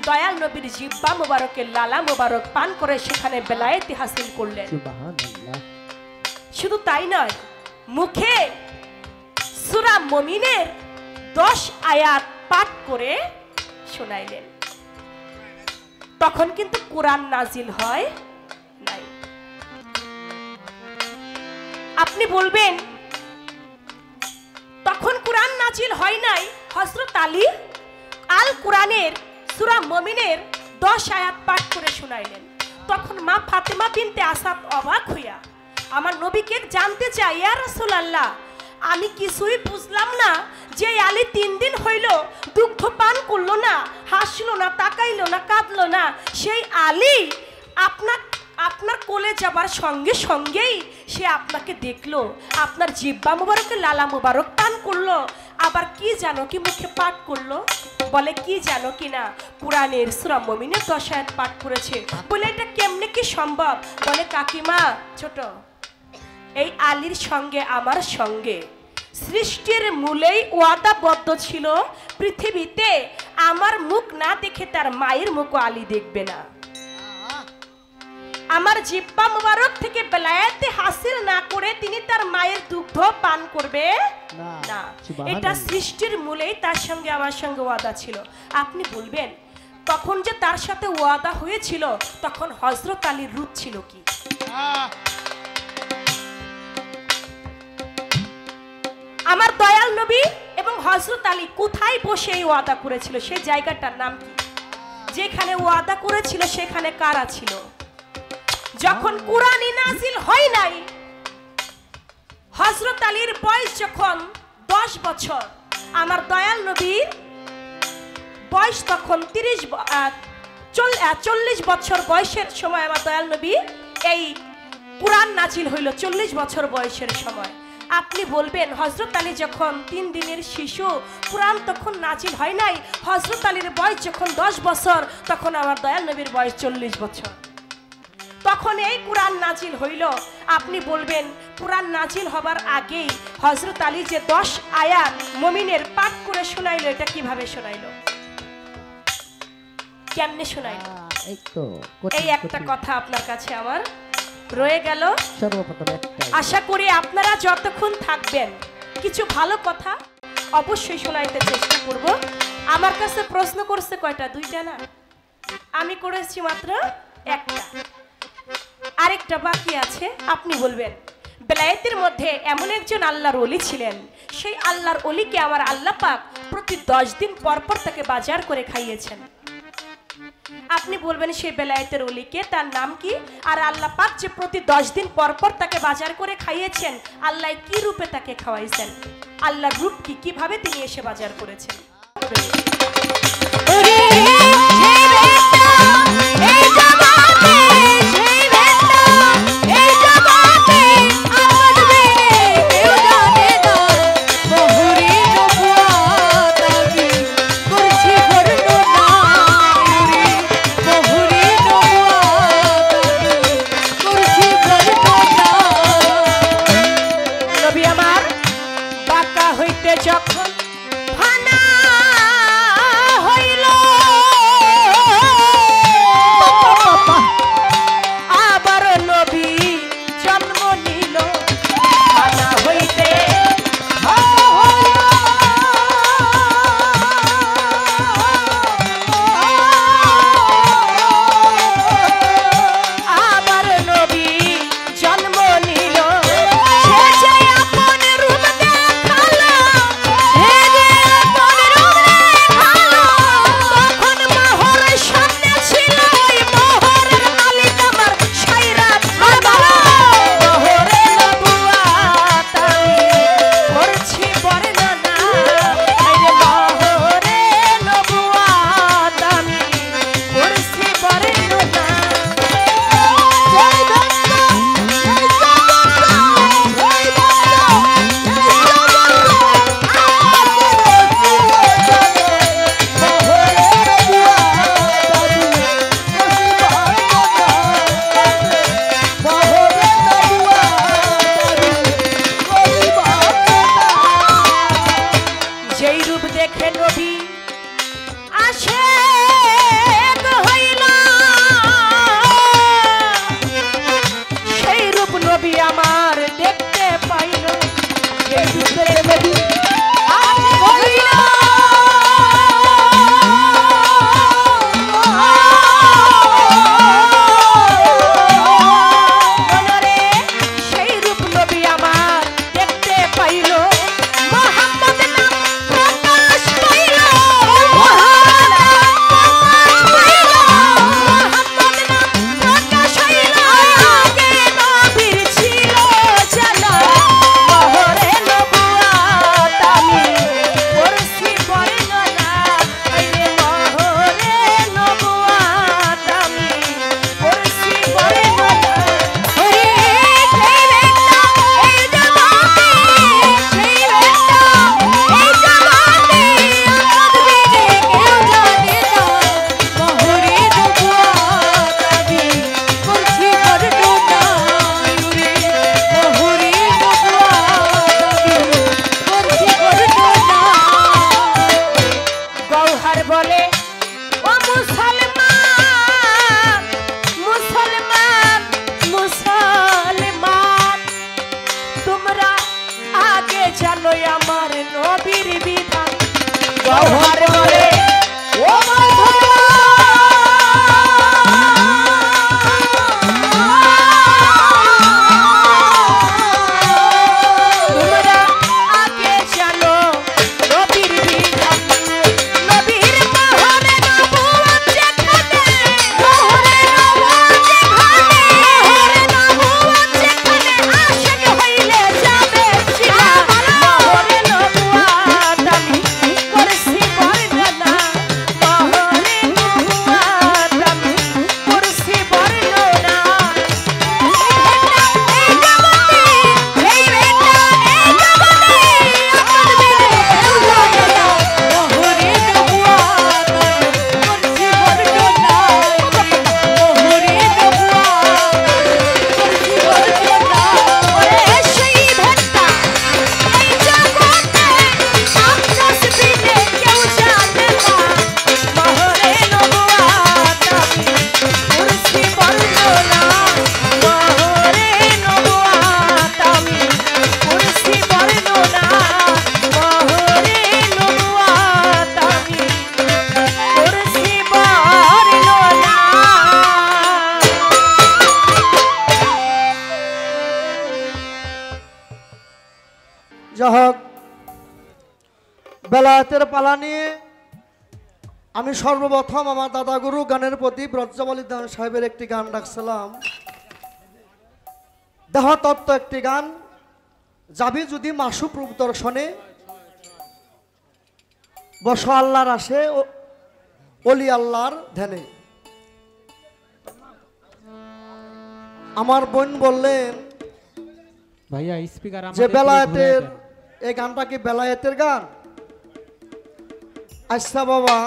দয়াল নবীর জিহ্বা মোবারকের লালা মোবারক পান করে সেখানে বেলায়েতি হাসিল করলেন। শুধু তাই নয়, মুখে সূরা মুমিনের 10 আয়াত পাঠ করে শোনাইলেন। তখন কিন্তু কোরআন নাজিল হয় নাই। আপনি বলবেন তখন কোরআন নাজিল হয় নাই, হযরত আলী আল কোরআনের সূরা মুমিনের 10 আয়াত পাঠ করে শোনাইলেন। তখন মা ফাতেমা বিনতে আসাদ অবাক হইয়া আমার নবীকে জানতে চাই, ইয়া রাসূলুল্লাহ আমি কিছুই বুঝলাম না যে আলী 3 দিন হইল দুগ্ধ পান করলো না, হাসলো না, তাকাইলো না, কাঁদলো না, সেই আলী আপনার কোলে যাবার সঙ্গে সঙ্গেই সে আপনাকে দেখলো, আপনার জিব্বা মুবারকে লালা মুবারক পান করলো, আবার কি জানো কি মুখে পাঠ করলো, বলে কি জানো কি না কোরআনের সূরা মুমিনের 10 আয়াত পাঠ করেছে। বলে এটা কেমনে কি সম্ভব? বলে কাকিমা ছোট, এই আলীর সঙ্গে আমার সঙ্গে সৃষ্টির মূলেই ওয়াদাবদ্ধ ছিল, পৃথিবীতে আমার মুখ না দেখে তার মায়ের মুখও আলী দেখবে না। আমার জিব্বা মুবারক থেকে বেলায়েতে হাসিল না করে তিনি তার মায়ের দুগ্ধ পান করবে না। এটা সৃষ্টির মূলেই তার সঙ্গে আমার সঙ্গে ওয়াদা ছিল। আপনি বলবেন তখন যে তার সাথে ওয়াদা হয়েছিল তখন হযরত আলীর রূপ ছিল কি? আমার দয়াল নবী এবং হযরত আলী কোথায় বসে এই ওয়াদা করেছিল, সেই জায়গাটার নাম কি? যেখানে ওয়াদা করেছিল সেখানে কারা ছিল? যখন কুরআন নাজিল হয় নাই, হযরত আলীর বয়স যখন 10 বছর, আমার দয়াল নবীর বয়স তখন 40 বছর বয়সের সময় আমার দয়াল নবী এই কুরআন নাজিল হইল 40 বছর বয়সের সময়। আপনি বলবেন হযরত আলী যখন 3 দিনের শিশু, কুরআন তখন নাজিল হয় নাই, হযরত আলীর বয়স যখন 10 বছর, তখন আমার দয়াল নবীর বয়স 40 বছর। তখন এই কুরআন নাজিল হইল। আপনি বলবেন কুরআন নাজিল হবার আগেই হযরত আলী যে 10 আয়াত মুমিনের পাঠ করে শোনাইলো, এটা কিভাবে শোনাইলো, কেমনে শোনাইলো? এই একটা কথা আপনার কাছে আমার রয়ে গেল। আশা করি আপনারা যতক্ষণ থাকবেন কিছু ভালো কথা অবশ্যই শোনাইতে চেষ্টা করব। আমার কাছে প্রশ্ন করছে কয়টা? 2টা না, আমি করেছি মাত্র 1টা, আরেকটা বাকি আছে। আপনি বলবেন বেলায়েতের মধ্যে এমন একজন আল্লাহর ওলি ছিলেন, সেই আল্লাহর ওলিকে আমার আল্লাহ পাক প্রতি 10 দিন পর পর তাকে বাজার করে খাইয়েছেন। আপনি বলবেন সেই বেলায়েতের ওলিকে, তার নাম কি? আর আল্লাহ পাক যে প্রতি 10 দিন পর পর তাকে বাজার করে খাইয়েছেন, আল্লাহ কি রূপে তাকে খাওয়াইছেন? আল্লাহর রূপ কি, কিভাবে তিনি এসে বাজার করেছেন? যখন ফানা হইল জানো আমার নবীর বিধান জওহর বলে ও যাহোক বেলায়েতের পালা নিয়ে আমি সর্বপ্রথম আমার দাদা গুরু গানের প্রতি ব্রজবলী দান সাহেবের একটি গান রাখছিলাম দেহতত্ত্ব একটি গান যাবি যদি মাসুক রূপ দর্শনে বস আল্লাহর আসে অলি আল্লাহর ধ্যানে। আমার বোন বললেন ভাইয়া স্পিকার যে বেলায়েতের এই গানটা কি বেলায়েতের গান? আচ্ছা বাবা,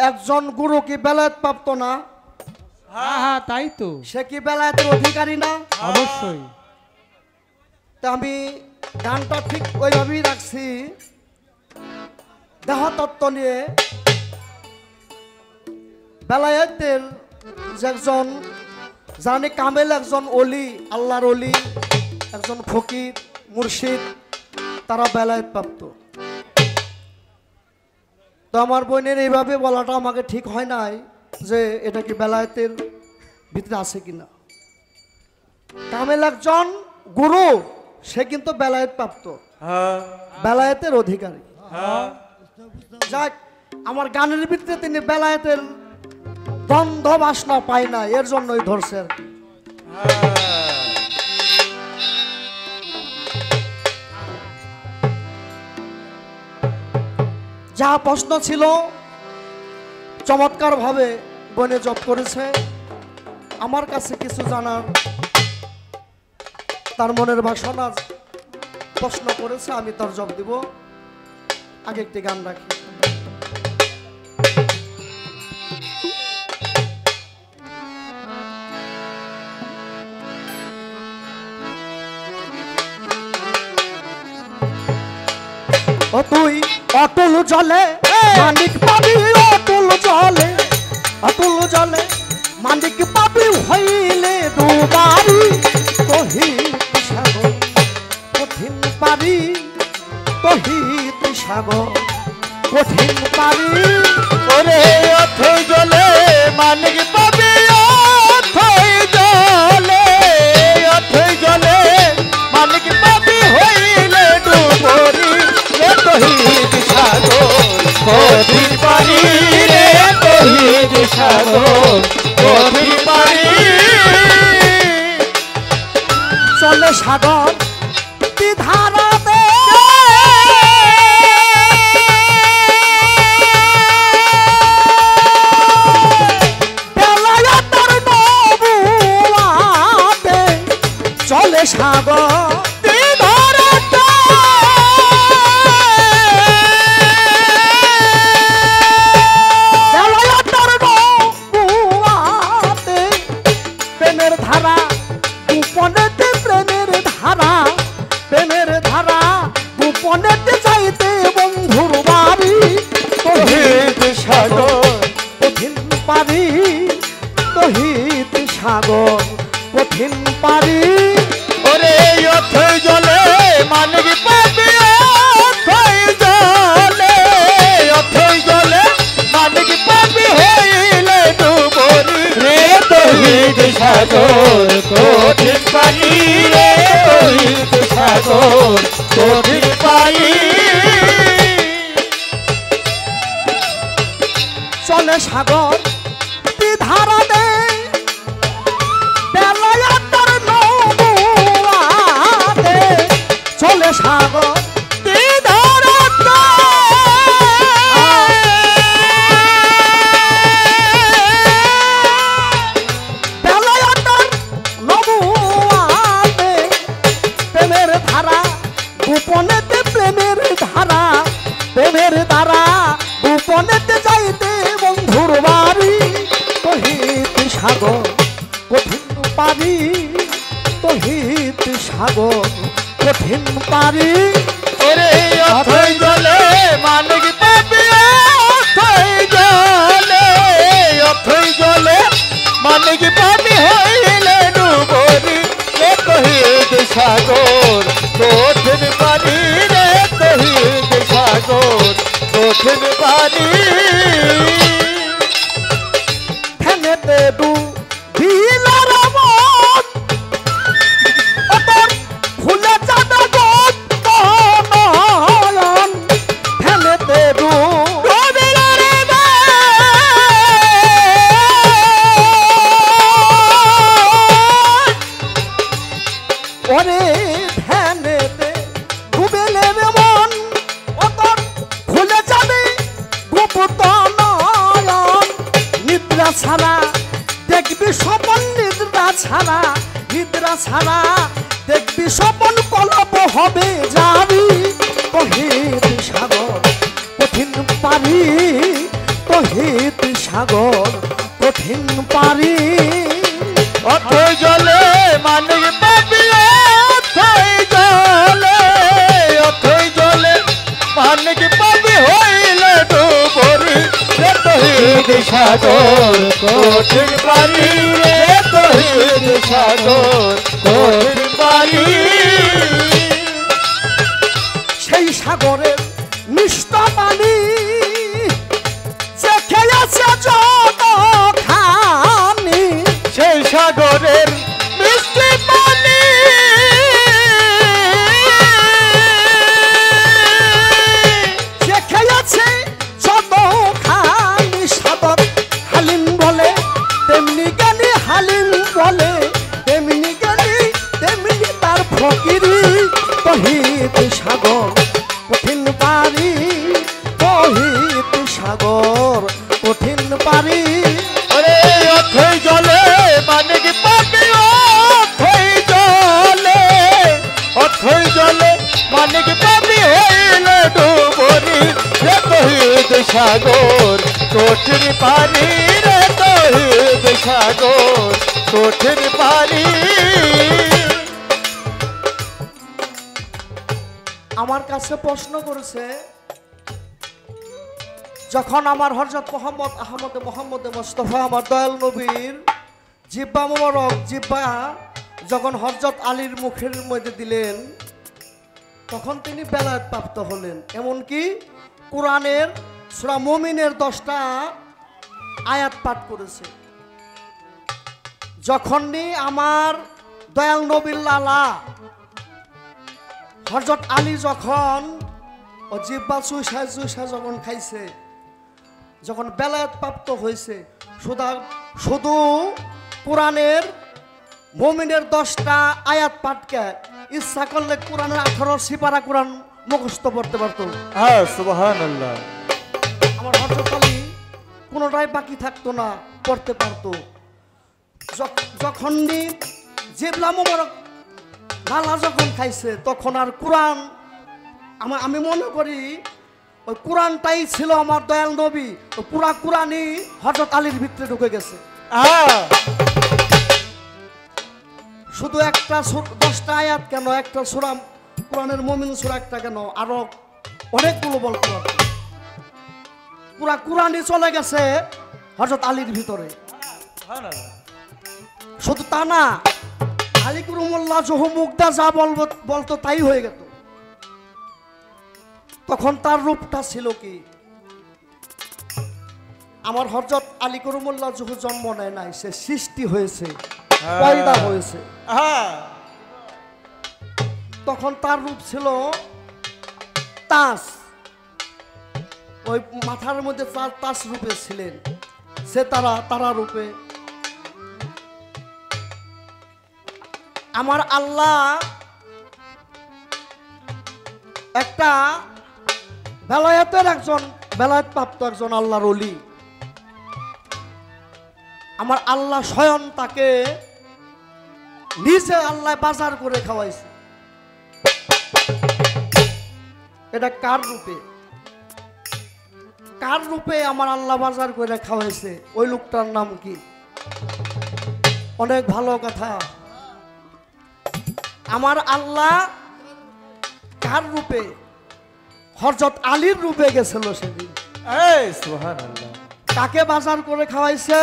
একজন গুরু কি বেলায়েত প্রাপ্ত না? হ্যাঁ হ্যাঁ তাই তো, সে কি বেলায়েতের অধিকারী না? অবশ্যই। তা আমি গানটা ঠিক ওইভাবেই রাখছি দেহতত্ত্ব নিয়ে। বেলায়েতের যে একজন জানি কামেল, একজন অলি, আল্লাহর অলি, একজন ফকির মুর্শিদ, তারা বেলায়েত প্রাপ্ত। তো আমার বোনের এইভাবে বলাটা আমাকে ঠিক হয় নাই যে এটা কি বেলায়েতের ভিতরে আছে কিনা। কামেল একজন গুরু, সে কিন্তু বেলায়েত প্রাপ্ত, বেলায়েতের অধিকারী। যাক, আমার গানের ভিতরে তিনি বেলায়েতের গন্ধ বাসনা পায় না, এর জন্যই ধরছে আর কি। যা প্রশ্ন ছিল চমৎকার ভাবে বনে জব করেছে। আমার কাছে কিছু জানার, তার মনের বাসনা প্রশ্ন করেছে, আমি তার জবাব দিব। আগে একটি গান রাখি। ও তুই অটল জলে মানিক পাবি, অটল জলে, অটল জলে মানিক পাবি হইলে দুবারি কহিত সাগর কঠিন পারি, কহিত সাগর কঠিন পারি। ওরে অথই জলে মানিক পাবি, অথই জলে, অথই জলে মানিক পাবি হইলে ডুবরি কহিত সাগর কঠিন পারি রে, কহিত সাগর কঠিন পারি। চলে সাগর ধারাতে চলে সাগর প্রেমের ধারা গোপনেতে, প্রেমের ধারা, প্রেমের ধারা গোপনেতে যাইতে বন্ধুর বাড়ি কহিত সাগর কঠিন পারি, কহিত সাগর কঠিন পারি। ওরে অথই গোপনেতে প্রেমের ধারা, প্রেমের দ্বারা গোপনেতে যাইতে বন্ধুর বাড়ি, তহিত সাগর কঠিন পারি, তহিত সাগর কঠিন পারি। ওরে অথই জলে মানিক পাবি, অথই জলে, অথই জলে মানিক পাবি হইলে ডুবরি, রে তহিত সাগর কঠিন পানি, রে তহিত সাগর কঠিন পানি। ধ্যানেতে ডুবিলার মন, অতর খুলে যাবে নয়ন, ধ্যানেতে ডুবিলার ওরে ধ্যানেতে ডুবেলে মন, অতর খুলে যাবে গুপ্ত নয়ন। নিদ্রা ছাড়া দেখবি স্বপন, নিদ্রা ছাড়া, নিদ্রা ছাড়া দেখবি স্বপন, কলপ হবে যাবি, তহিত সাগর কঠিন পারি, তহিত সাগর কঠিন পারি। অথই জলে মানিক পাবি, অথই জলে, অথই জলে মানিক পাবি হইলে ডুবরি, রে তহিত সাগর কঠিন পানি, রে তহিত সাগর কঠিন পানি। সেই সাগরের মিষ্ট পানি যে খেয়েছে যত খানি, সেই সাগরের মিষ্টি পানি যে খেয়েছে যত খানি, সাদক হালিম বলে তেমনি জ্ঞানী, হালিম বলে তেমনি জ্ঞানী, তেমনি তার ফকিরি, তহিত সাগর কঠিন পারি, তহিত সাগর কঠিন পারি। ওরে অথই জলে মানিক পাবি, অথই জলে, অথই জলে মানিক পাবি হইলে ডুবরি, রে তহিত সাগর কঠিন পানি, রে তহিত সাগর কঠিন পানি। আমার কাছে প্রশ্ন করেছে, যখন আমার হযরত মুহাম্মদ আহমদ মোহাম্মদ মোস্তফা আমার দয়াল নবীর জিব্বা মোবারক, জিব্বা যখন হযরত আলীর মুখের মধ্যে দিলেন, তখন তিনি বেলায়েত প্রাপ্ত হলেন। এমনকি কোরআনের সূরা মুমিনের 10টা আয়াত পাঠ করেছে। যখনই আমার দয়াল নবীর লালা হযরত আলী যখন ও জিব্বা চুষা চুষা যখন খাইছে, যখন বেলায়েত প্রাপ্ত হয়েছে, শুধু কোরআনের মুমিনের 10টা আয়াত পাঠকে ইচ্ছা করলে কোরআনের 18 সিপারা কোরআন মুখস্থ পড়তে পারতো। হ্যাঁ সুবহানাল্লাহ। আমার হযরত আলী কোনোটাই বাকি থাকতো না, পড়তে পারতো। যখনই জিবলা মোবারক লালা যখন খাইছে, তখন আর কোরআন, আমি মনে করি ওই কোরআনটাই ছিল আমার দয়াল নবী, ওই পুরা কোরআনই হযরত আলীর ভিতরে ঢুকে গেছে। শুধু একটা 10টা আয়াত কেন, একটা সূরা কোরআনের মুমিন সূরা একটা কেন, আরো অনেকগুলো বলতে পারতো। পুরা কোরআনই চলে গেছে হযরত আলীর ভিতরে। শুধু তা না, আলী কুরুমুল্লাহ জহু মুগদা যা বলতো তাই হয়ে গেত। তখন তার রূপটা ছিল কি, আমার হযরত আলী কুরুমুল্লাহ জহু জন্ম নেয় নাই, সে সৃষ্টি হয়েছে, পয়দা হয়েছে। তখন তার রূপ ছিল তাস, ওই মাথার মধ্যে তাস রূপে ছিলেন, সে তারা রূপে। আমার আল্লাহ একটা বেলায়েত প্রাপ্ত একজন আল্লাহর ওলি, আমার আল্লাহ স্বয়ং তাকে নিজে আল্লাহ বাজার করে খাওয়াইছে। এটা কার রূপে? কার রূপে আমার আল্লাহ বাজার করে খাওয়াইছে? ওই লোকটার নাম কি? অনেক ভালো কথা। আমার আল্লাহ কার রূপে? হযরত আলীর রূপে গেছিল সেদিন। এই সুবহানাল্লাহ। কাকে বাজার করে খাওয়াইছে?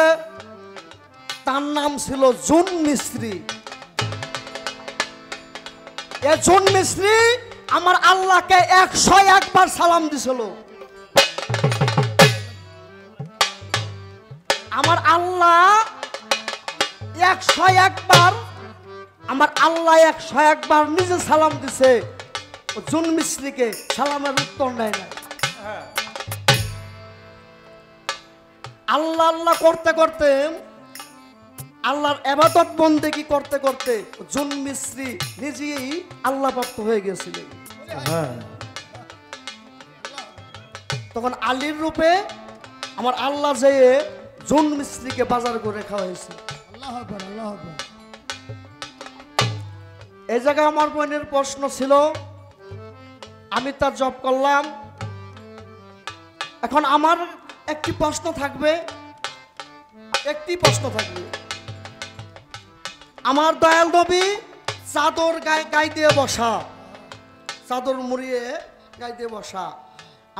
তার নাম ছিল জুন মিস্ত্রি। এ জুন মিস্ত্রি আমার আল্লাহকে 101 বার সালাম দিছিল। আমার আল্লাহ 101 বার, আমার আল্লাহ 101 বার নিজে সালাম দিছে। জুন মিস্ত্রিকে সালামের উত্তর নেয় না। আল্লাহ আল্লাহ করতে করতে, আল্লাহর ইবাদত বন্দেগী করতে করতে জুন মিস্ত্রি নিজেই আল্লাহ ভক্ত হয়ে গেছিলেন। তখন আলীর রূপে আমার আল্লাহ যে জুন মিস্ত্রিকে বাজার করে খাওয়াইছে। এই জায়গায় আমার বোনের প্রশ্ন ছিল, আমি তার জব করলাম। এখন আমার একটি প্রশ্ন থাকবে, আমার দয়াল নবী চাদর গায়ে দিয়ে বসা, চাদর মুড়িয়ে গায়ে দিয়ে বসা।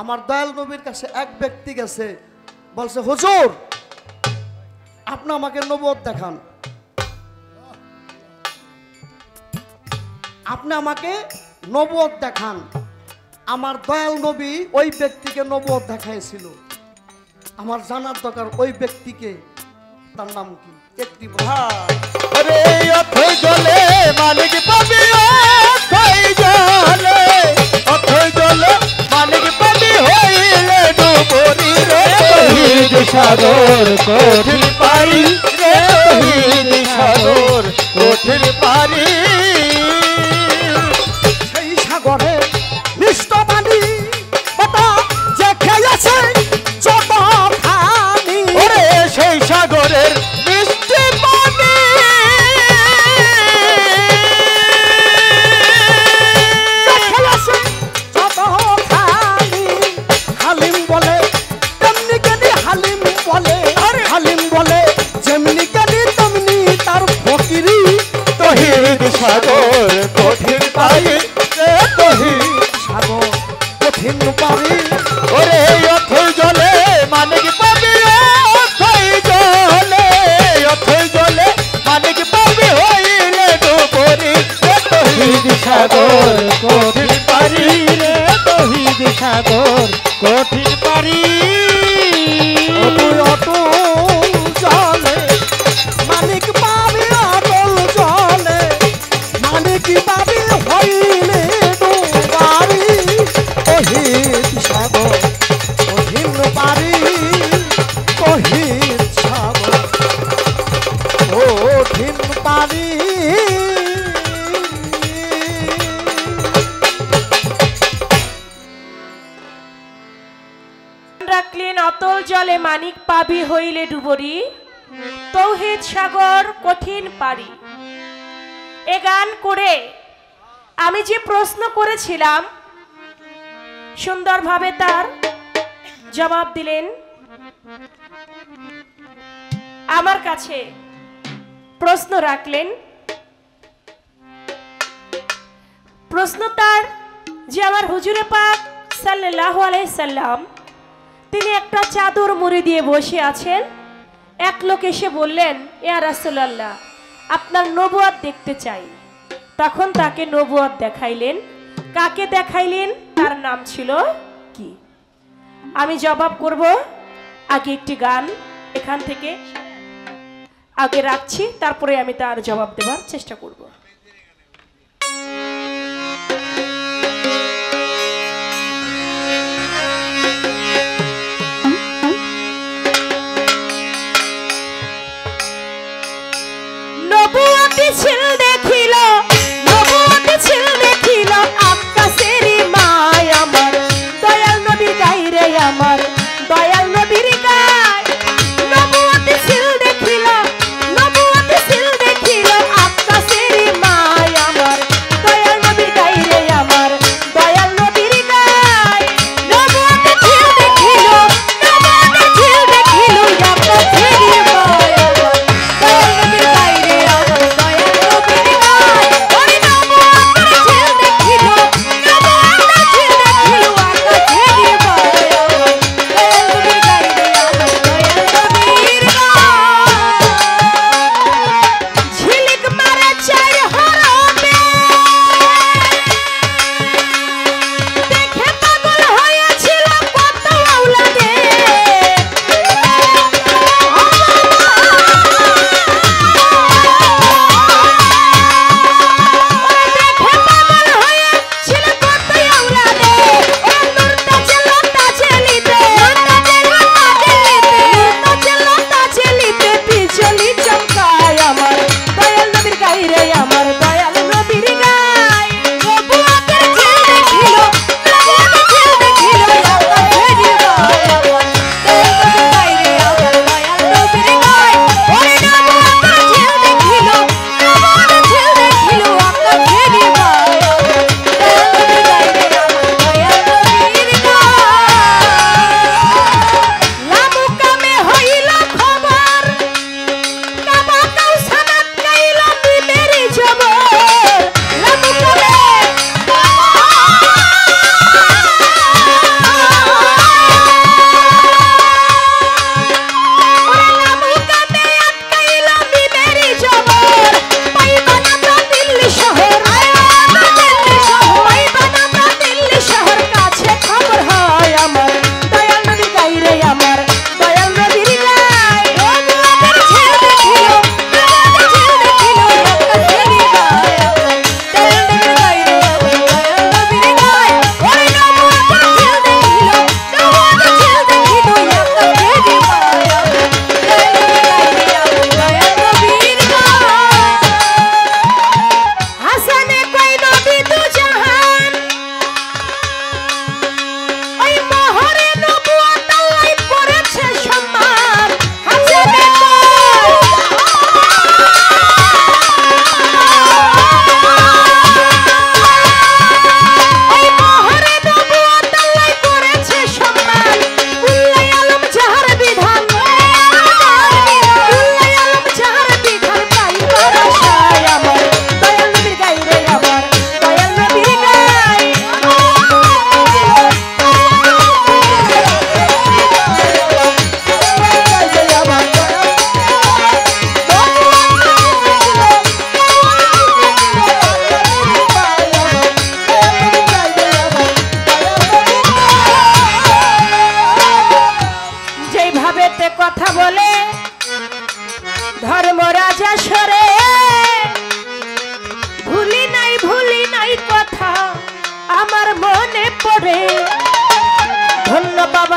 আমার দয়াল নবীর কাছে এক ব্যক্তি গেছে, বলছে হুজুর আপনি আমাকে নবুয়ত দেখান, আপনি আমাকে নবুয়ত দেখান। আমার দয়াল নবী ওই ব্যক্তিকে নবুয়ত দেখাইছিল। আমার জানার দরকার ওই ব্যক্তিকে, তার নাম কি? একটি আরে অথই জলে মালিক পাবি, অথই জলে, অথই জলে মালিক পাবি হইলে ডুবরি রে তহিদ সাগর কঠিন পারি রে তহিদ সাগর কঠিন পারি। সেই সাগরে মিষ্ট পানি বাবা যে খেয়েছে যত খানি, ওরে সেই সাগরের মিষ্টি পানি খেয়েছে যত খানি। হালিম বলে তেমনি কেনি, হালিম বলে, হালিম বলে যেমনি কেনি তেমনি তার ফকিরি। তহিদ সাগর কঠিন পারি রে তহিদ সাগর কঠিন পারি, ওরে অথই জলে মানিক পাবি, অথই জলে, অথই জলে মানিক পাবি হইলে ডুবরি রে তহিদ সাগর কঠিন পারি রে তহিদ সাগর কঠিন পারি। অতুল অতুল জলে মানিক পাবি, অতুল জলে মানিক পাবি হইলে ডুবারি। তহিদ সাগর কঠিন পারি, তহিদ সাগর কঠিন পারি। রাখলেন অতল জলে মানিক পাবি হইলে ডুবরি, তৌহিদ সাগর কঠিন পারি। এ গান করে আমি যে প্রশ্ন করেছিলাম সুন্দরভাবে তার জবাব দিলেন। আমার কাছে প্রশ্ন রাখলেন, প্রশ্ন তার যে আমার হুজুরে পাক সাল্লাল্লাহু আলাইহি সাল্লাম তিনি একটা চাদর মুড়ি দিয়ে বসে আছেন। এক লোক এসে বললেন, ইয়া রাসূলুল্লাহ আপনার নবুয়ত দেখতে চাই। তখন তাকে নবুয়ত দেখাইলেন। কাকে দেখাইলেন? তার নাম ছিল কি? আমি জবাব করব। আগে একটি গান এখান থেকে আগে রাখছি, তারপরে আমি তার জবাব দেবার চেষ্টা করব। নবুয়তি ছিল দেখিল, নবুয়তি ছিল দেখিল আকাশেরই মায় আমার দয়াল নবীর গায়রে, আমার দয়াল নবীর গায়। নবুয়তি ছিল দেখিল, নবুয়তি ছিল দেখিল আকাশেরই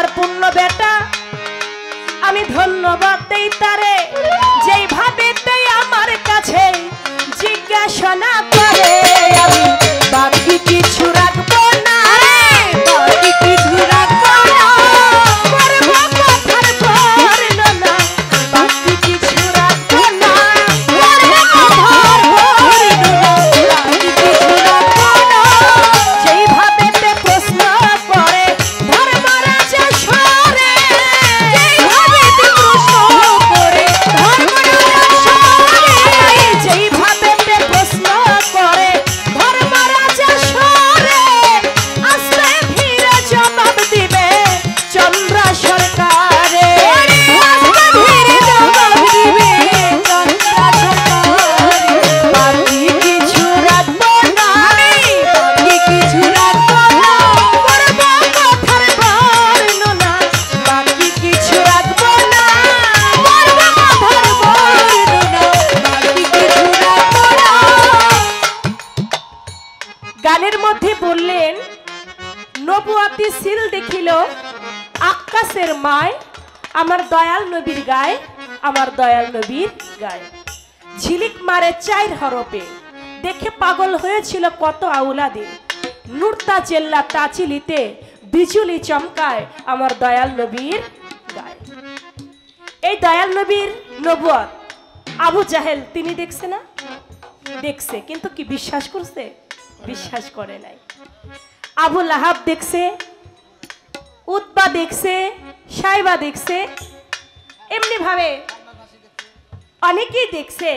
আমার পূর্ণ বেটা, আমি ধন্যবাদ দেই তারে, যেইভাবে দেই আমার কাছে জিজ্ঞাসা না করে। আমি বাকি কিছু রাখবো না, বাকি কিছু রাখবো না, করবো কথার বর্ণনা, বাকি কিছু রাখবো না, করবো কথার বর্ণনা, বাকি কিছু রাখবো না। যেইভাবে তে প্রশ্ন করে ধর্মরাজা সরে, যেইভাবে তে প্রশ্ন করে ধর্মরাজা সরে, যেইভাবে তে প্রশ্ন করে ধর্মরাজা সরে, আস্তে ধীরে জবাব দিবে চন্দ্র সরকারে, আস্তে ধীরে জবাব দিবে চন্দ্র সরকারে। বাকি কিছু রাখবো না, বাকি কিছু রাখবো না, করবো কথার বর্ণনা, বাকি কিছু রাখবো না, করবো কথার বর্ণনা, বাকি কিছু রাখবো না। গানের মধ্যে বললেন, নবুয়াতি সিল দেখিল আকাশের মায়, আমার দয়াল নবীর গায়ে, আমার দয়াল নবীর গায়ে ঝিলিক মারে 4 হরপে, দেখে পাগল হয়েছিল কত আউলাদে, নুরতা চেল্লা তাচিলিতে বিজুলি চমকায় আমার দয়াল নবীর গায়ে। এই দয়াল নবীর নবুয়ত আবু জাহেল তিনি দেখছে না? দেখছে, কিন্তু কি বিশ্বাস করছে? বিশ্বাস করে নাই। আবু লাহাব দেখছে, উতবা দেখছে, সাইবা দেখছে, এমনি ভাবে অনেকেই দেখছে,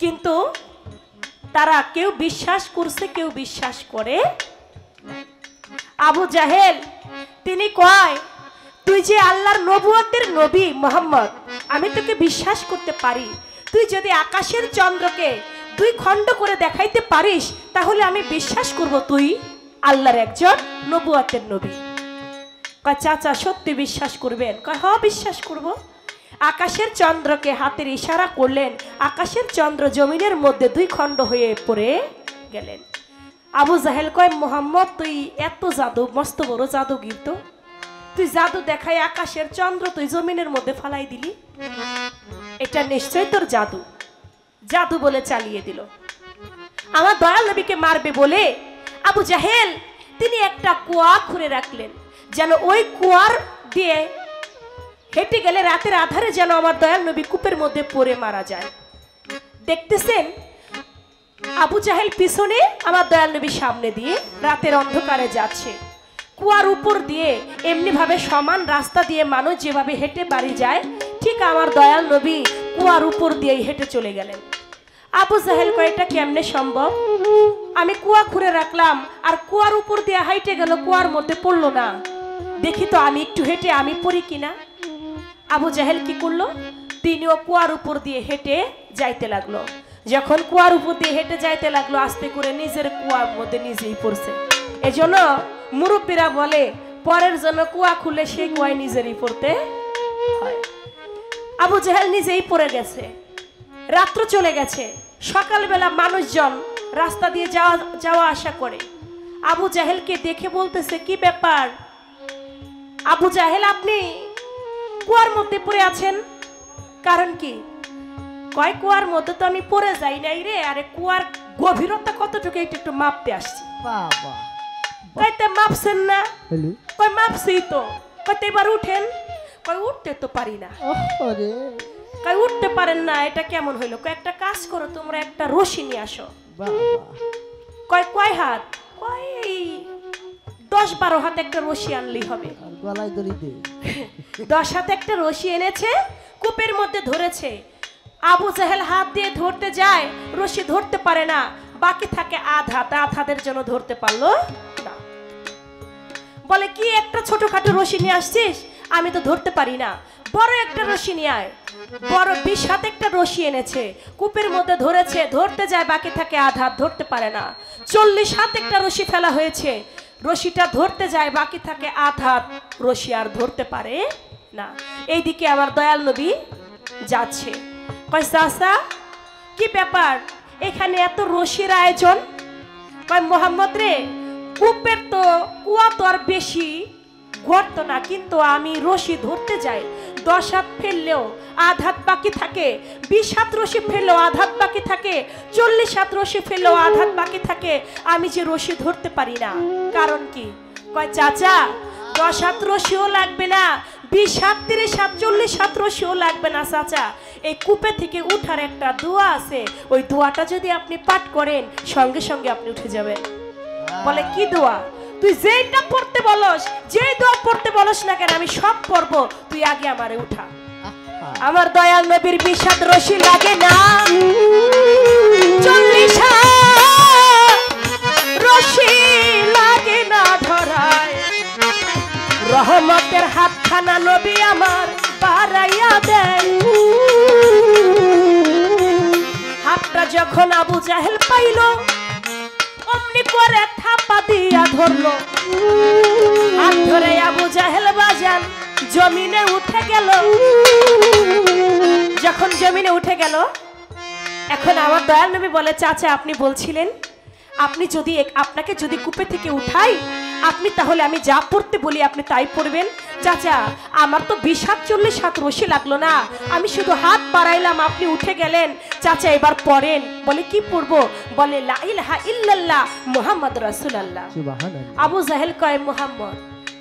কিন্তু তারা কেউ বিশ্বাস করছে, কেউ বিশ্বাস করে নাই। আবু জাহেল তিনি কয়, তুই যে আল্লাহর নবুয়তের নবী মুহাম্মদ, আমি তোকে বিশ্বাস করতে পারি, তুই যদি আকাশের চন্দ্রকে 2 খণ্ড করে দেখাইতে পারিস, তাহলে আমি বিশ্বাস করব তুই আল্লাহর একজন নবুয়তের নবী। কয় চাচা সত্যি বিশ্বাস করবেন? কয় হ্যাঁ বিশ্বাস করব। আকাশের চন্দ্রকে হাতের ইশারা করলেন, আকাশের চন্দ্র জমিনের মধ্যে 2 খণ্ড হয়ে পড়ে গেলেন। আবু জাহেল কয়, মুহাম্মদ তুই এত জাদু, মস্ত বড় জাদুগির তো, তুই জাদু দেখাই আকাশের চন্দ্র তুই জমিনের মধ্যে ফালাই দিলি, এটা নিশ্চয় তোর জাদু। জাদু বলে চালিয়ে দিল। আমার দয়াল নবীকে মারবে বলে আবু জাহেল তিনি একটা কুয়া খুঁড়ে রাখলেন, যেন ওই কুয়ার দিয়ে হেঁটে গেলে রাতের আধারে যেন আমার দয়াল নবী কূপের মধ্যে পড়ে মারা যায়। দেখতেছেন আবু জাহেল পিছনে, আমার দয়াল নবী সামনে দিয়ে রাতের অন্ধকারে যাচ্ছে। কুয়ার উপর দিয়ে এমনি ভাবে সমান রাস্তা দিয়ে মানুষ যেভাবে হেঁটে বাড়ি যায়, ঠিক আমার দয়াল নবী কুয়ার উপর দিয়ে হেঁটে চলে গেলেন। আবু জাহেল কয়, এটা কেমনে সম্ভব? আমি কুয়া খুঁড়ে রাখলাম আর কুয়ার উপর দিয়ে হাইটে গেল, কুয়ার মধ্যে পড়লো না, দেখি তো আমি একটু হেঁটে আমি পড়ি কিনা। আবু জাহেল কি করলো? তিনিও কুয়ার উপর দিয়ে হেঁটে যাইতে লাগলো। যখন কুয়ার উপর দিয়ে হেঁটে যাইতে লাগলো, আস্তে করে নিজের কুয়ার মধ্যে নিজেই পড়ছে। এজন্য মুরব্বীরা বলে, পরের জন্য কুয়া খুলে সেই কুয়ায় নিজেরই পড়তে হয়। আবু জাহেল নিজেই পড়ে গেছে। রাত্র চলে গেছে, সকালবেলা মানুষজন রাস্তা দিয়ে যাওয়া আসা করে। আবু জাহেলকে দেখে বলতেছে, কি ব্যাপার আবু জাহেল, আপনি কুয়ার মধ্যে পড়ে আছেন, কারণ কি? কয়, কুয়ার মধ্যে তো আমি পড়ে যাই নাই রে, আরে কুয়ার গভীরতা কতটুকু এটা একটু মাপতে আসছি। বাবা কইতে মাপছেন না? কই মাপছি তো। কইতে এবার উঠেন। কই উঠতে তো পারি না। কই উঠতে পারেন না, এটা কেমন হইলো? কয় একটা কাজ করো, তোমরা একটা রশি নিয়ে আসো। কয় কয় হাত? কয় 10-12 হাত একটা রশি আনলেই হবে। 10 হাত একটা রশি এনেছে, কূপের মধ্যে ধরেছে। আবু জাহেল হাত দিয়ে ধরতে যায়, রশি ধরতে পারে না, বাকি থাকে আধ হাতের জন্য ধরতে পারলো না। বলে, কি একটা ছোটখাটো রশি নিয়ে আসছিস, আমি তো ধরতে পারি না, বড় একটা রশি নিয়ে আয়। বড় 20 হাত একটা রশি এনেছে, কূপের মধ্যে ধরেছে, ধরতে যায়, বাকি থাকে আধ হাত, ধরতে পারে না। 40 হাত একটা রশি ফেলা হয়েছে, রশিটা ধরতে যায়, বাকি থাকে আধ হাত, রশি আর ধরতে পারে না। এইদিকে আমার দয়াল নবী যাচ্ছে। কয়, চাচা কি ব্যাপার, এখানে এত রশির আয়োজন? কয়, মোহাম্মদ রে, কূপের তো কুয়া তো আর বেশি গর্ত না, কিন্তু আমি রশি ধরতে যাই, 10 হাত ফেললেও আধ হাত বাকি থাকে, 20 হাত রশি ফেললেও আধ হাত বাকি থাকে, 40 হাত রশি ফেললেও আধ হাত বাকি থাকে, আমি যে রশি ধরতে পারি না। কারণ কি? কয় চাচা 10 হাত রশিও লাগবে না, 20 হাত 30 হাত 40 হাত রশিও লাগবে না চাচা, এই কূপে থেকে উঠার একটা দোয়া আছে, ওই দোয়াটা যদি আপনি পাঠ করেন সঙ্গে সঙ্গে আপনি উঠে যাবেন। বলে কি দোয়া? তুই যেইটা পড়তে বলস, যেই দোয়া পড়তে বলস না কেন আমি সব পড়বো, তুই আগে আমারে উঠা। আমার দয়াল নবীর 20 হাত রশি লাগে না, 40 হাত রশি লাগে না ধরায়, রহমতের হাতখানা নবী আমার বাড়াইয়া দেয়। হাতটা যখন আবু জাহেল পাইল, অমনি করে থাপা দিয়া ধরলো, হাত ধরে আবু জাহেল বাজান জমিনে উঠে গেল। যখন জমিনে উঠে গেল, এখন আমার দয়াল নবী বলে চাচা আপনি বলছিলেন আপনি যদি আপনাকে যদি কূপে থেকে উঠাই, আপনি তাহলে আমি যা পড়তে বলি আপনি তাই পড়বেন। চাচা আমার তো 20 হাত 40 হাত রশি লাগলো না, আমি শুধু হাত বাড়াইলাম, আপনি উঠে গেলেন। চাচা এবার পড়েন। বলে কি পড়বো? বলে লা ইলাহা ইল্লাল্লাহ মুহাম্মদ রাসূলুল্লাহ। আবু জাহেল কয় মুহাম্মদ,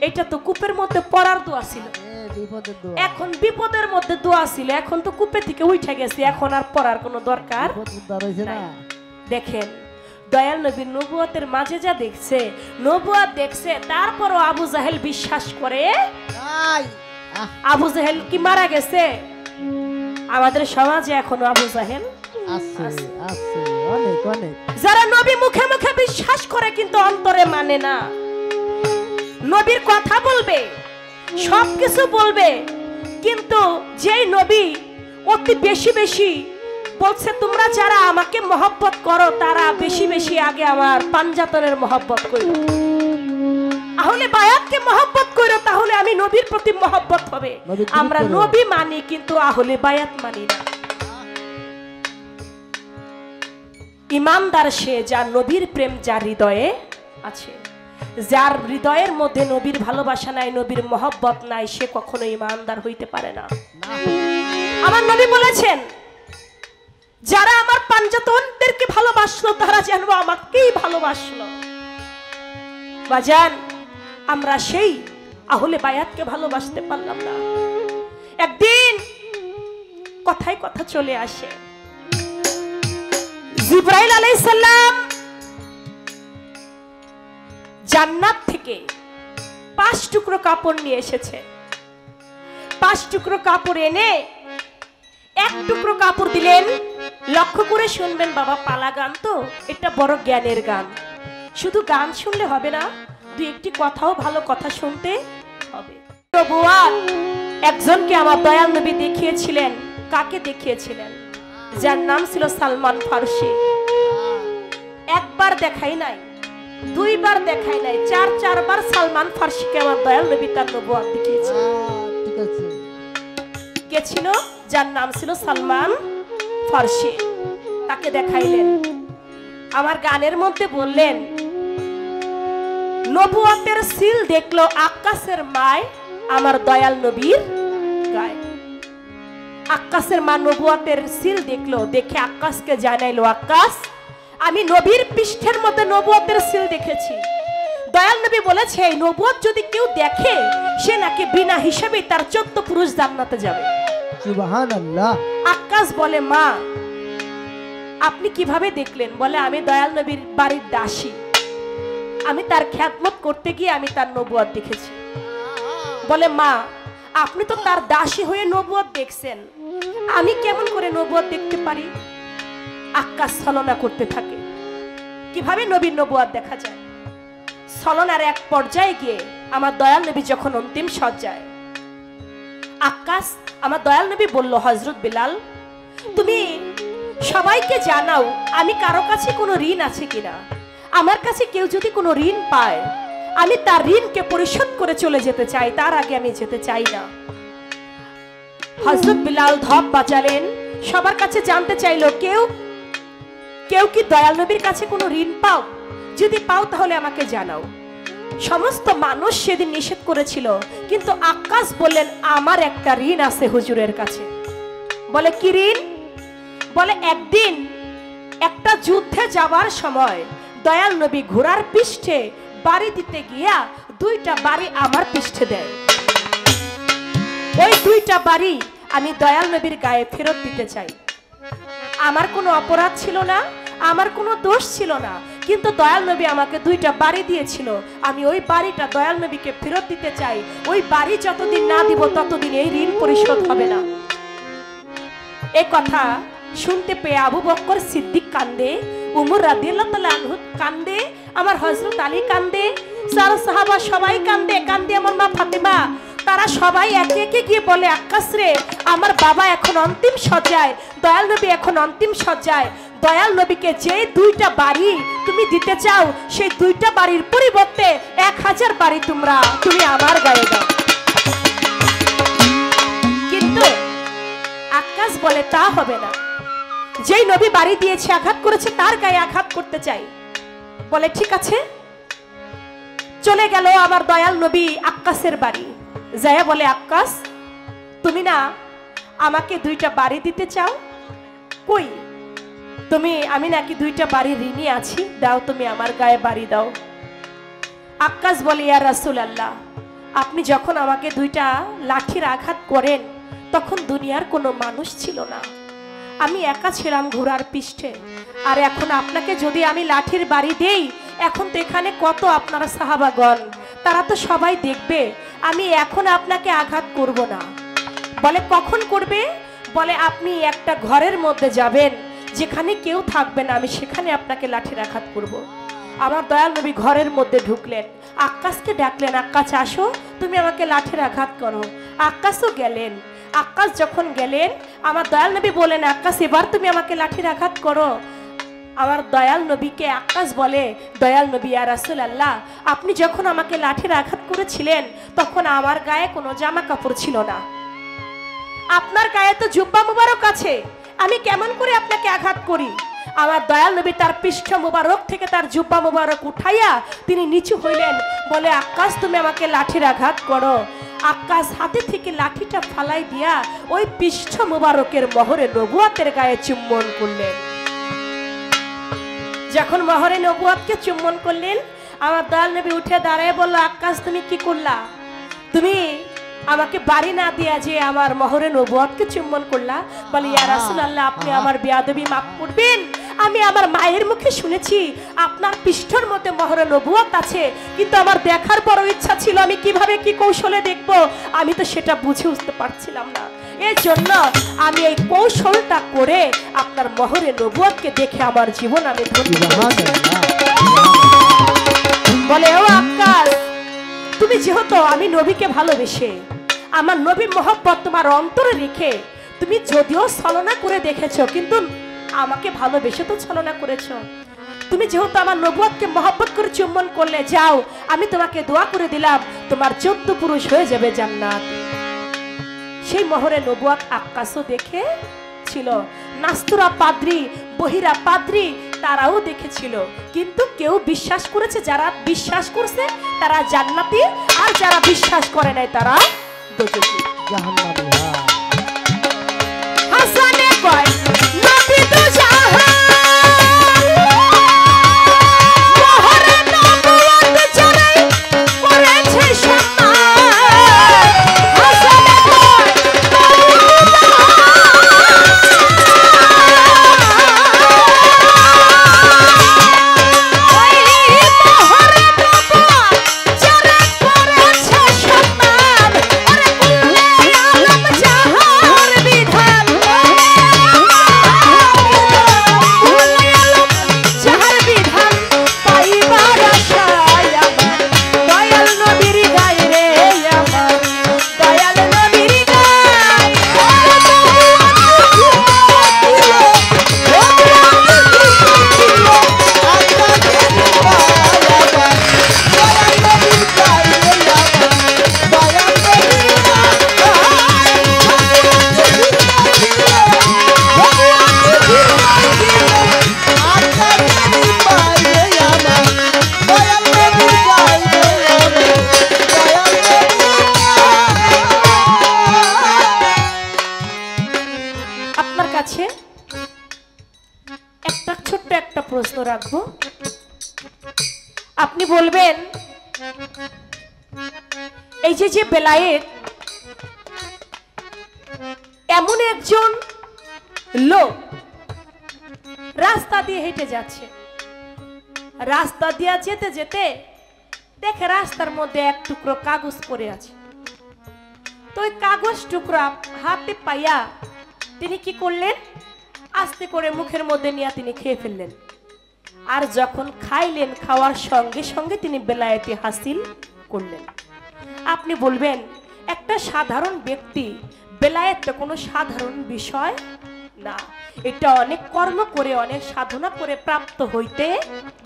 এটা তো কূপের মধ্যে পড়ার দোয়া ছিল, এখন বিপদের মধ্যে দোয়া ছিল, এখন তো কূপে থেকে উঠে গেছে, এখন আর পড়ার কোনো দরকার নাই। দেখেন দয়াল নবীর নবুয়তের মাঝে যা দেখছে, নবুয়ত দেখছে, তারপরও আবু জাহেল বিশ্বাস করে। আবু জাহেল কি মারা গেছে? আমাদের সমাজে এখনো আবু জাহেল আছে। যারা নবী মুখে মুখে বিশ্বাস করে কিন্তু অন্তরে মানে না, নবীর কথা বলবে, সবকিছু বলবে, কিন্তু যেই নবী অতি বেশি বেশি বলছে তোমরা যারা আমাকে মহব্বত করো তারা বেশি বেশি আগে আমার পাঞ্জাতনের মহব্বত করো, আহলে বায়াতকে মহব্বত করো, তাহলে আমি নবীর প্রতি মহব্বত হবে। আমরা নবী মানি কিন্তু আহলে বায়াত মানি না। ইমানদার সে যার নবীর প্রেম যার হৃদয়ে আছে, যার হৃদয়ের মধ্যে নবীর ভালোবাসা নাই, নবীর মহব্বত নাই, সে কখনো ইমানদার হইতে পারে না। আমার নবী বলেছেন যারা আমার পাঞ্জাতনদেরকে ভালোবাসলো তারা যেন আমাকেই ভালোবাসলো। বাজান আমরা সেই আহলে বায়াতকে ভালোবাসতে পারলাম না। একদিন কথায় কথা চলে আসে, জিবরাইল আলাইহিস সালাম জান্নাত থেকে 5 টুকরো কাপড় নিয়ে এসেছে। 5 টুকরো কাপড় এনে 1 টুকরো কাপড় দিলেন। লক্ষ্য করে শুনবেন বাবা, পালা গান তো, এটা বড় জ্ঞানের গান। শুধু গান শুনলে হবে না, দুই একটি কথাও ভালো কথা শুনতে হবে। নবুয়ত একজনকে আমার দয়াল নবী দেখিয়েছিলেন। কাকে দেখিয়েছিলেন? যার নাম ছিল সালমান ফারসি। একবার দেখাই নাই, দুইবার দেখাই নাই, 4 বার সালমান ফারসিকে আমার দয়াল নবী তার নবুয়ত দেখিয়েছে। কে ছিল? যার নাম ছিল সালমান ফারসি। তাকে দেখাইলেন। আমার গানের মধ্যে বললেন নবুয়তের সিল দেখলো আকাশের মায় আমার দয়াল নবীর গায়ে। আকাশের মা নবুয়তের সিল দেখলো, দেখে আকাশকে জানাইলো আকাশ আমি নবীর পৃষ্ঠের মধ্যে নবুয়তের সিল দেখেছি। দয়াল নবী বলেছে এই নবুয়ত যদি কেউ দেখে সে নাকি বিনা হিসাবে তার 14 পুরুষ জান্নাতে যাবে। সুবহানাল্লাহ। আকাশ বলে মা আপনি কিভাবে দেখলেন? বলে আমি দয়াল নবীর বাড়ির দাসী, আমি তার খিদমত করতে গিয়ে আমি তার নবুয়ত দেখেছি। বলে মা আপনি তো তার দাসী হয়ে নবুয়ত দেখছেন, আমি কেমন করে নবুয়ত দেখতে পারি? আকাশ ছলনা করতে থাকে, কিভাবে নবীর নবুয়ত দেখা যায়? ছলনার এক পর্যায়ে গিয়ে আমার দয়াল নবী যখন অন্তিম সজ্জায়, আকাশ আমার দয়াল নবী বলল হযরত বিলাল তুমি সবাইকে জানাও আমি কারো কাছে কোনো ঋণ আছে কিনা, আমার কাছে কেউ যদি কোনো ঋণ পায় আমি তার ঋণকে পরিশোধ করে চলে যেতে চাই, তার আগে আমি যেতে চাই না। হযরত বিলাল ধপ বাজালেন, সবার কাছে জানতে চাইলো কেউ কি দয়াল নবীর কাছে কোনো ঋণ পাও? যদি পাও তাহলে আমাকে জানাও। সমস্ত মানুষ সেদিন নিষেধ করেছিল, কিন্তু আক্কাস বললেন আমার একটা ঋণ আছে হুজুরের কাছে। বলে কি ঋণ? বলে একদিন একটা যুদ্ধে যাওয়ার সময় দয়াল নবী ঘোড়ার পৃষ্ঠে বাড়ি দিতে গিয়া 2টা বাড়ি আমার পৃষ্ঠে দেয়। ওই 2টা বাড়ি আমি দয়াল নবীর গায়ে ফেরত দিতে চাই। আমার কোনো অপরাধ ছিল না, আমার কোনো দোষ ছিল না, কিন্তু দয়াল নবী আমাকে 2টা বাড়ি দিয়েছিল। আমি ওই বাড়িটা দয়াল নবীকে ফেরত দিতে চাই। ওই বাড়ি যতদিন না দিব ততদিন এই ঋণ পরিশোধ হবে না। এই কথা শুনতে পেয়ে আবু বকর সিদ্দিক কান্দে, উমর রাদিয়াল্লাহু তাআলা আনহু কান্দে, আমার হযরত আলী কান্দে, চার সাহাবা সবাই কান্দে। কান্দে আমার মা ফাতেমা। তারা সবাই একে একে গিয়ে বলে আক্কাস রে, আমার বাবা এখন অন্তিম সজ্জায়, দয়াল নবী এখন অন্তিম সজ্জায়। দয়াল নবীকে যে 2টা বাড়ি তুমি দিতে চাও, সেই 2টা বাড়ির পরিবর্তে 1000 বাড়ি তুমি আমার গায়ে দাও। কিন্তু আক্কাস বলে তা হবে না, যেই নবী বাড়ি দিয়েছে, আঘাত করেছে, তার গায়ে আঘাত করতে চাই। বলে ঠিক আছে। চলে গেল আমার দয়াল নবী আক্কাসের বাড়ি। যায়া বলে আক্কাস, তুমি না আমাকে 2টা বাড়ি দিতে চাও, কই আমি নাকি 2টা বাড়ি ঋণী আছি, দাও তুমি আমার গায়ে বাড়ি দাও। আক্কাস বলে ইয়া রাসূলুল্লাহ, আপনি যখন আমাকে 2টা লাঠির আঘাত করেন তখন দুনিয়ার কোনো মানুষ ছিল না, আমি একা ছিলাম ঘোড়ার পৃষ্ঠে। আর এখন আপনাকে যদি আমি লাঠির বাড়ি দেই, এখন তো এখানে কত আপনারা সাহাবাগণ, তারা তো সবাই দেখবে, আমি এখন আপনাকে আঘাত করব না। বলে কখন করবে? বলে আপনি একটা ঘরের মধ্যে যাবেন, যেখানে কেউ থাকবে না, আমি সেখানে আপনাকে লাঠির আঘাত করব। আমার দয়াল নবী ঘরের মধ্যে ঢুকলেন, আক্কাসকে ডাকলেন, আক্কাস আসো, তুমি আমাকে লাঠির আঘাত করো। আক্কাসও গেলেন। আক্কাস যখন গেলেন, আমার দয়াল নবী বলেন, আক্কাস এবার তুমি আমাকে লাঠির আঘাত করো। আমার দয়াল নবীকে আক্কাস বলে, দয়াল নবী ইয়া রাসূলুল্লাহ, আপনি যখন আমাকে লাঠির আঘাত করেছিলেন তখন আমার গায়ে কোনো জামা কাপড় ছিল না, আপনার গায়ে তো জুব্বা মুবারক আছে, আমি কেমন করে আপনাকে আঘাত করি? আমার দয়াল নবী তার পৃষ্ঠ মুবারক থেকে তার জুব্বা মুবারক উঠাইয়া তিনি নিচু হইলেন। বলে আক্কাস তুমি আমাকে লাঠির আঘাত করো। আক্কাস হাতে থেকে লাঠিটা ফালাই দিয়া ওই পৃষ্ঠ মুবারকের মোহরে নবুয়াতের গায়ে চুম্বন করলেন। যখন মোহরে নবুয়াতকে চুম্বন করলেন, আমার দয়াল নবী উঠে দাঁড়ায় বলল, আক্কাস তুমি কি করলা? তুমি আমাকে বাড়ি না দিয়া যে আমার মোহরে নবুয়াতকে চুম্বন করলা। বলে ইয়া রাসূলুল্লাহ, আপনি আমার বেয়াদবি মাফ করবেন, আমি আমার মায়ের মুখে শুনেছি আপনার পৃষ্ঠের মধ্যে মোহরে নবুয়াত আছে, কিন্তু আমার দেখার বড় ইচ্ছা ছিল, আমি কিভাবে কি কৌশলে দেখব, আমি তো সেটা বুঝে উঠতে পারছিলাম না, এর জন্য আমি এই কৌশলটা করে আপনার মোহরে নবুয়াতকে দেখে আমার জীবন আমি ধন্য করেছি। বলে ও আক্কাস, তুমি যেহেতু আমি নবীকে ভালোবেসে, আমার নবী মহব্বত তোমার অন্তরে রেখে তুমি যদিও ছলনা করে দেখেছো, কিন্তু আমাকে ভালোবেসে তো ছলনা করেছো। তুমি যেহেতু আমার নবুয়াতকে মহব্বত করে চুম্বন করলে, যাও আমি তোমাকে দোয়া করে দিলাম, তোমার 14 পুরুষ হয়ে যাবে জান্নাত। সেই মোহরে নবুয়াত আক্কাসও দেখে ছিল, নাস্তুরা পাদ্রী, বহিরা পাদ্রী তারাও দেখেছিল, কিন্তু কেউ বিশ্বাস করেছে, যারা বিশ্বাস করছে তারা জান্নাতি, আর যারা বিশ্বাস করে নাই তারা দোজখী, জাহান্নামী। হাসানে কয় নবী তো জাহান আপনি বলবেন এই যে বেলায়েত এমন একজন লোক রাস্তা দিয়ে হেঁটে যাচ্ছে, রাস্তা দিয়ে যেতে যেতে দেখে রাস্তার মধ্যে এক টুকরো কাগজ পড়ে আছে। তো ওই কাগজ টুকরা হাতে পাইয়া তিনি কি করলেন, আস্তে করে মুখের মধ্যে নিয়ে তিনি খেয়ে ফেললেন। আর যখন খাইলেন, খাওয়ার সঙ্গে সঙ্গে তিনি বেলায়েতি হাসিল করলেন। আপনি বলবেন একটা সাধারণ ব্যক্তি, বেলায়েত তো কোনো সাধারণ বিষয় না, এটা অনেক কর্ম করে অনেক সাধনা করে প্রাপ্ত হইতে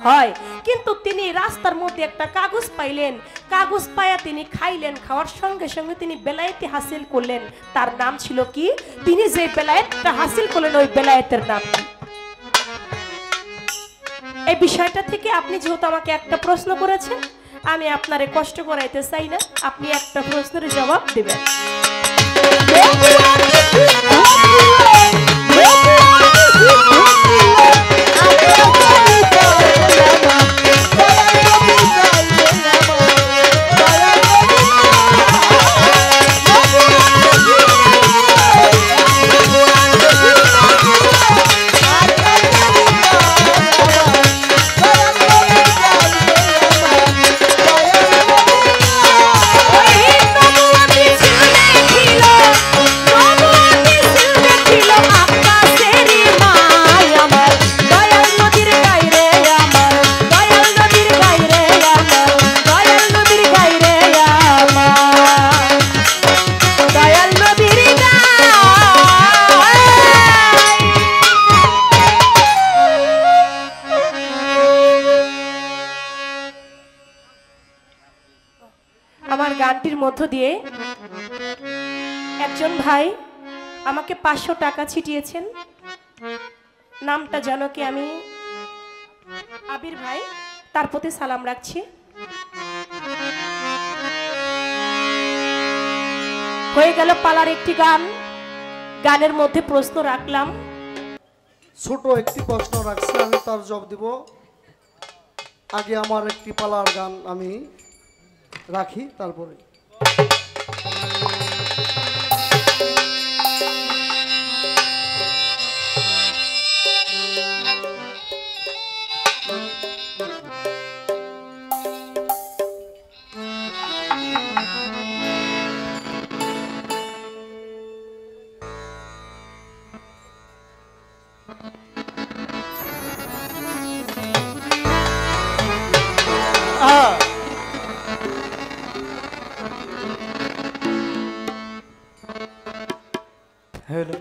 হয়। কিন্তু তিনি রাস্তার মধ্যে একটা কাগজ পাইলেন, কাগজ পায়া তিনি খাইলেন, খাওয়ার সঙ্গে সঙ্গে তিনি বেলায়েতি হাসিল করলেন। তার নাম ছিল কি? তিনি যে বেলায়েতটা হাসিল করলেন ওই বেলায়েতের নাম কি? এই বিষয়টা থেকে আপনি যেহেতু আমাকে একটা প্রশ্ন করেছেন, আমি আপনারে কষ্ট করাইতে চাই না, আপনি একটা প্রশ্নের জবাব দেবেন। আমার গানটির মধ্য দিয়ে একজন ভাই আমাকে 500 টাকা ছিটিয়েছেন, নামটা জানো কি? আমি আবির ভাই, তার প্রতি সালাম রাখছি। হয়ে গেল পালার একটি গান, গানের মধ্যে প্রশ্ন রাখলাম, ছোট একটি প্রশ্ন রাখছি, আমি তার জবাব দিব। আগে আমার একটি পালার গান আমি রাখি, তারপরে हेलो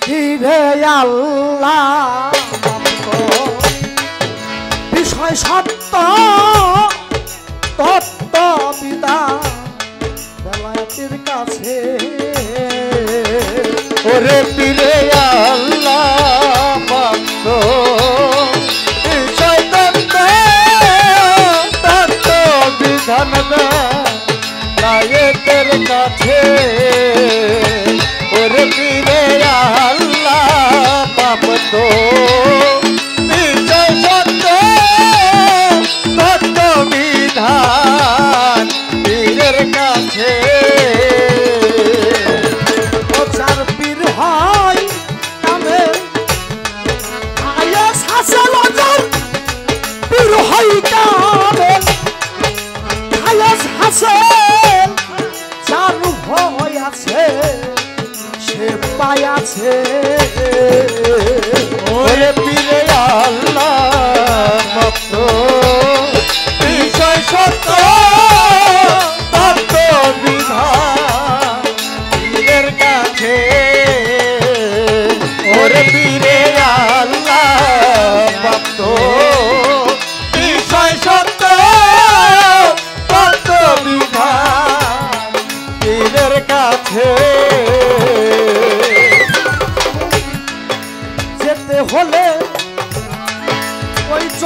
হিরে আল্লাহ বিষয় সত্য তত্ত্ব বিধান বেলায়েতের কাছে। ওরে পীরে আল্লাহ ভক্ত বিষয় তত্ত্ব তত্ত্ব বিধান বেলায়েতের কাছে। ওরে পীরে আল্লাহ ভক্ত বিষয় সত্য তত্ত্ব বিধান পীরের কাছে। যার পীর হয় নামে আয়াস হাসান, যার পীর হয় নামে আয়াস হাসান, যার ভয় আছে সে পায় আছে। ওরে পীরে আল্লাহ ভক্ত বিষয় সত্য তত্ত্ব বিধান পীরের কাছে। ওরে পীরে আল্লাহ ভক্ত বিষয় সত্য তত্ত্ব বিধান পীরের কাছে। যেতে হলে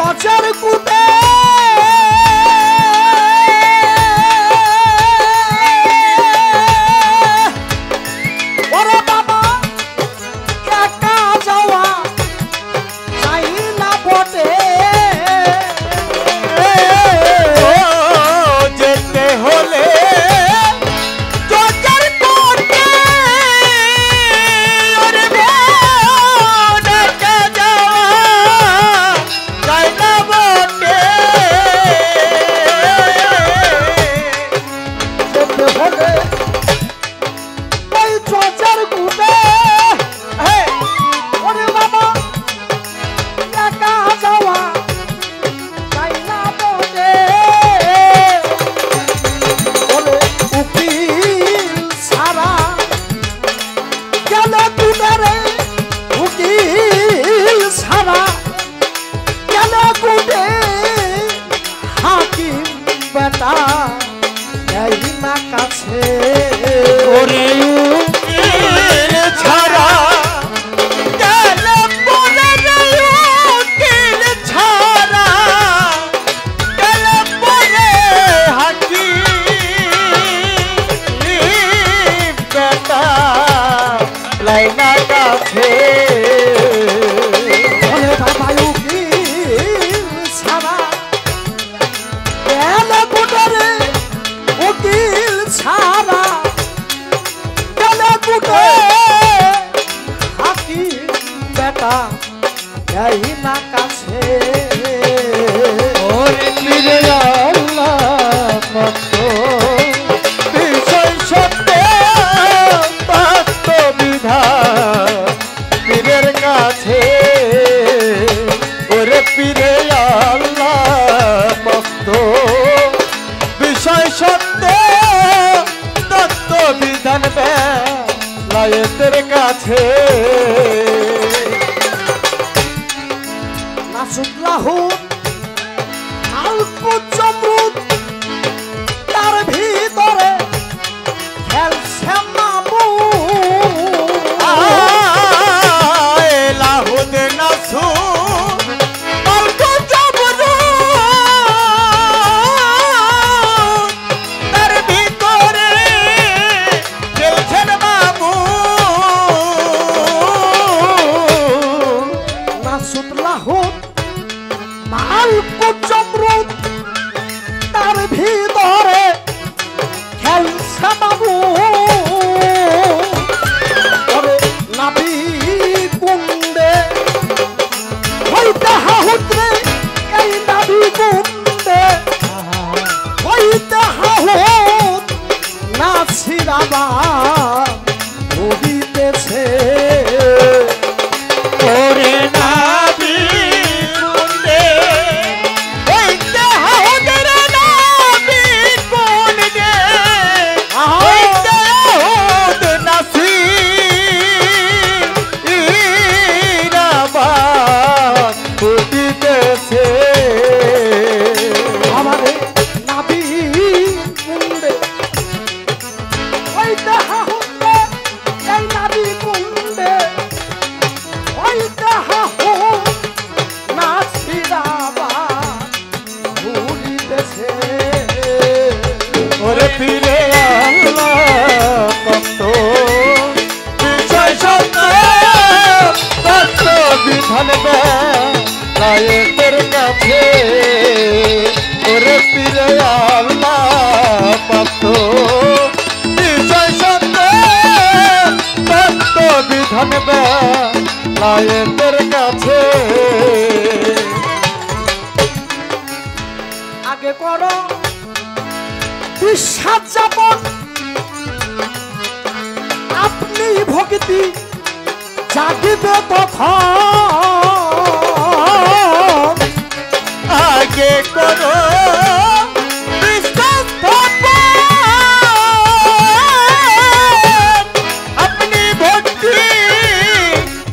চচার কুটে ওরে বাবা একা যাওয়া চাই না বটে ও যেতে হলে চোখের কোণে ওরে বোন একা যাওয়া যায় না বটে। যেতে হলে ওই চচার কুটে ওরে বাবা একা যাওয়া চাই না বটে ওরে উকিল সারা গেল কুটারে উকিল সারা গেল কুটে হাকিম বেটা এই না কাছে ওরে উকিল ছাড়া গেল বলে রে উকিল ছাড়া গেল বলে হাকিম বেটা লাইনা কাছে। ওরে বাবা উকিল ছাড়া গেল কুটারে উকিল ছাড়া গেল কুটে হাকিম বেটা এই না কাছে ওরে ফিরে আল্লাহ মত বিষয় সত্যে তত্ত্ব বিধান পীরের কাছে। ওরে ফিরে আল্লাহ মত বিষয় সত্যে তত্ত্ব বিধান বেলায়েতের কাছে। নাসুল্লাহু আলকু চমরুদ তার ভিতরে খেলছে মামু লাহুদ নাসু মালকো জাবরু তার ভিতরে খেলছেন বাবু। নাসুল্লাহু আলকু চমরুদ তার ভিতরে খেলছে মামু ওরে নাবি কুণ্ডে হইতে হাহুদ্রে এই নাবি কুণ্ডে হইতে হাহুদ নাছিরাবা ভুগিতেছে ওরে নাবি কুণ্ডে হইতে হাউদের নাবি কুণ্ডে হইতে হাউদ নাসিরাবাদ ফুটিতেছে। আমাদের নাবি কুণ্ডে হইতে হাহুদ্রে এই নাবি কুণ্ডে হইতে হাহুদ নাছিরাবা ভুগিতেছে ওরে ফিরে আল্লাহ ভক্ত বিষয় সত্য তত্ত্ব বিধান বেলায়েতের কাছে। ওরে ফিরে আল্লাহ ভক্ত বিষয় সত্য তত্ত্ব বিধান বেলায়েতের কাছে। আগে করো বিশ্বাস যাপন আপনি ভক্তি জাগিবে তখন আগে করো বিশ্বাস স্থাপন, আপনি ভক্তি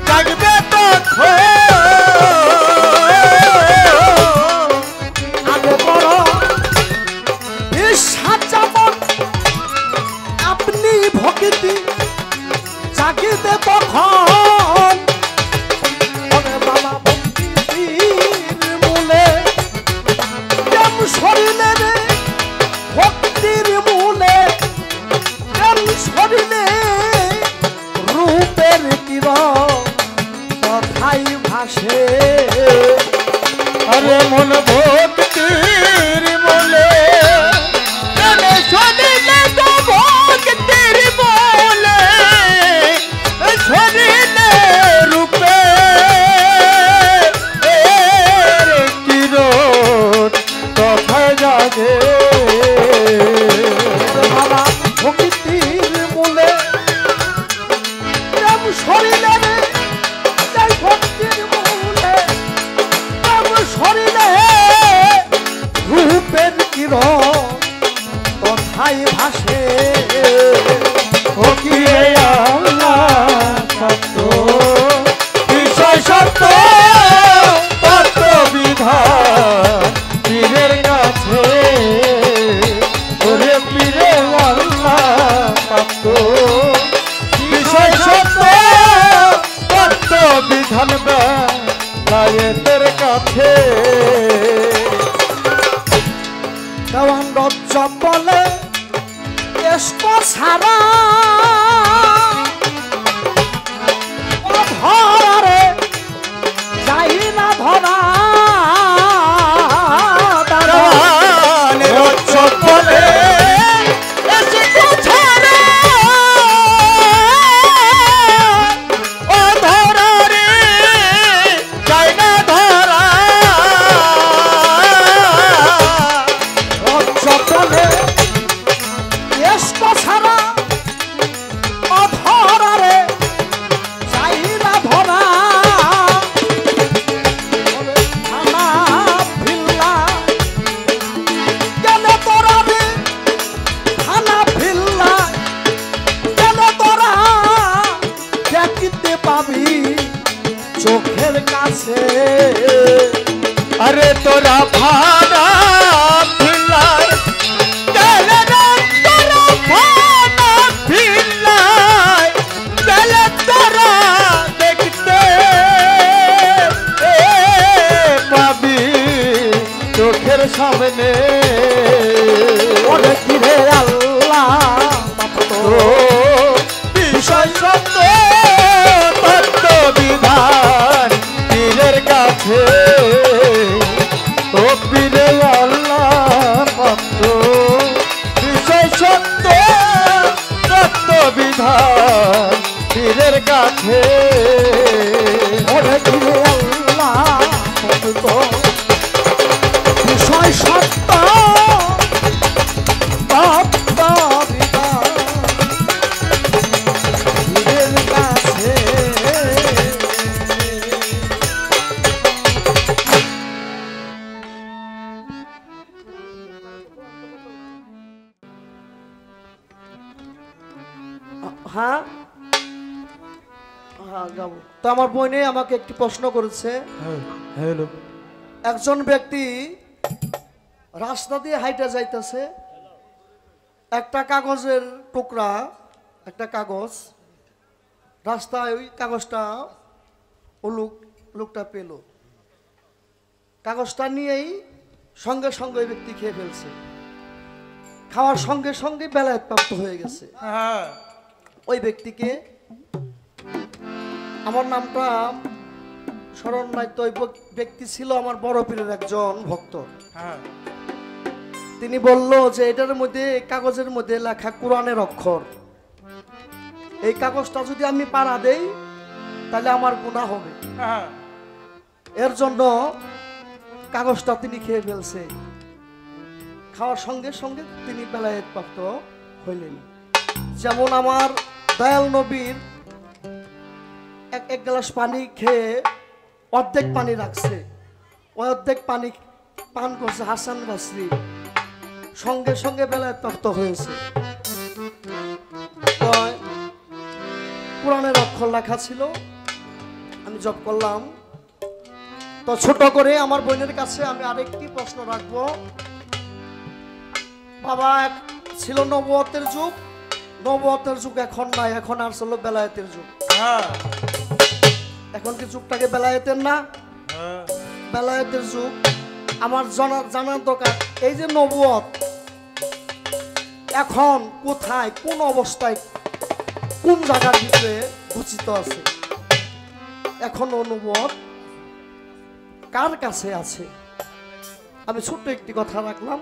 জাগবে তখন। আগে করো বিশ্বাস যাপন আপনি ভক্তি জাগিবে তখন ওরে বাবা এমন ভক্তির মূলে শরীরে তো ভক্তির মূলে শরীরে রূপে কিরণ কথায় জাগে বাবা ভক্তির মূলে প্রেম শরীরে এই ভক্তির মূলে প্রেম শরীরে রূপের কিরণ কথাই ভাসে ও কি আল্লাহ সত্য বিষয় সত্য তত্ত্ব বিধান পীরের কাছে ওরে পীরে আল্লাহ সত্য বিষয় সত্য তত্ত্ব বিধান বেলায়েতের কাছে দেওয়ান রজ্জব বলে এসব ছাড়া ধরে যাই না ধরা বলে ও ধরা রে যাই না ধরা রজ্জব বলে এসব ছাড়া অধরারে যাই না ধরা থানা ভিল্লা কেন তোরা রে থানা ভিল্লা কেন তোরা দেখিতে পাবি চোখের কাছে আরে তোরা ভাড়া ভিলার গেলে রে তোরা ভাড়া ভিলায় গেলে তোরা দেখতে পাবি চোখের সামনে ওরে কিরে আল্লাহ ও বিষয় সত্য তত্ত্ব বিধান পীরের কাছে ও পীরে আল্লাহ ভক্ত বিষয় সত্য তত্ত্ব বিধান পীরের কাছে ওরে কিরে আল্লাহ ভক্ত বিষয় সত্য তত্ত্ব বিধান পীরের কাছে হ্যাঁ হ্যাঁ গাবো তো আমার বোনে আমাকে একটি প্রশ্ন করেছে হ্যালো একজন ব্যক্তি রাস্তা দিয়ে হাইটা যাইতেছে একটা কাগজের টুকরা একটা কাগজ রাস্তায় ওই কাগজটা ও লোকটা পেল কাগজটা নিয়েই সঙ্গে সঙ্গে ওই ব্যক্তি খেয়ে ফেলছে খাওয়ার সঙ্গে সঙ্গে বেলায়েত প্রাপ্ত হয়ে গেছে ওই ব্যক্তিকে আমার নামটা স্মরণ নাই তো ওই ব্যক্তি ছিল আমার বড় পীরের একজন ভক্ত তিনি বলল যে এটার মধ্যে কাগজের মধ্যে লেখা কোরআনের অক্ষর এই কাগজটা যদি আমি পাড়া দেই তাহলে আমার গুনাহ হবে এর জন্য কাগজটা তিনি খেয়ে ফেলছে খাওয়ার সঙ্গে সঙ্গে তিনি বেলায়েত প্রাপ্ত হইলেন যেমন আমার দয়াল নবীর এক গ্লাস পানি খেয়ে অর্ধেক পানি রাখছে ওই অর্ধেক পানি পান করছে হাসান বসরি সঙ্গে সঙ্গে বেলায়েত প্রাপ্ত হয়েছে কোরআনের অক্ষর লেখা ছিল আমি জপ করলাম তো ছোট করে আমার বোনের কাছে আমি আরেকটি প্রশ্ন রাখবো বাবা ছিল নবুয়তের যুগ নবুয়তের যুগ এখন নাই এখন আর ছিল বেলায়েতের যুগ এখন কি যুগটাকে বেলায়েতের না বেলায়েতের যুগ আমার জানার দরকার এই যে নবুয়ত এখন কোথায় কোন অবস্থায় কোন জায়গার ভিতরে ঘোষিত আছে এখন নবুয়ত কার কাছে আছে আমি ছোট্ট একটি কথা রাখলাম।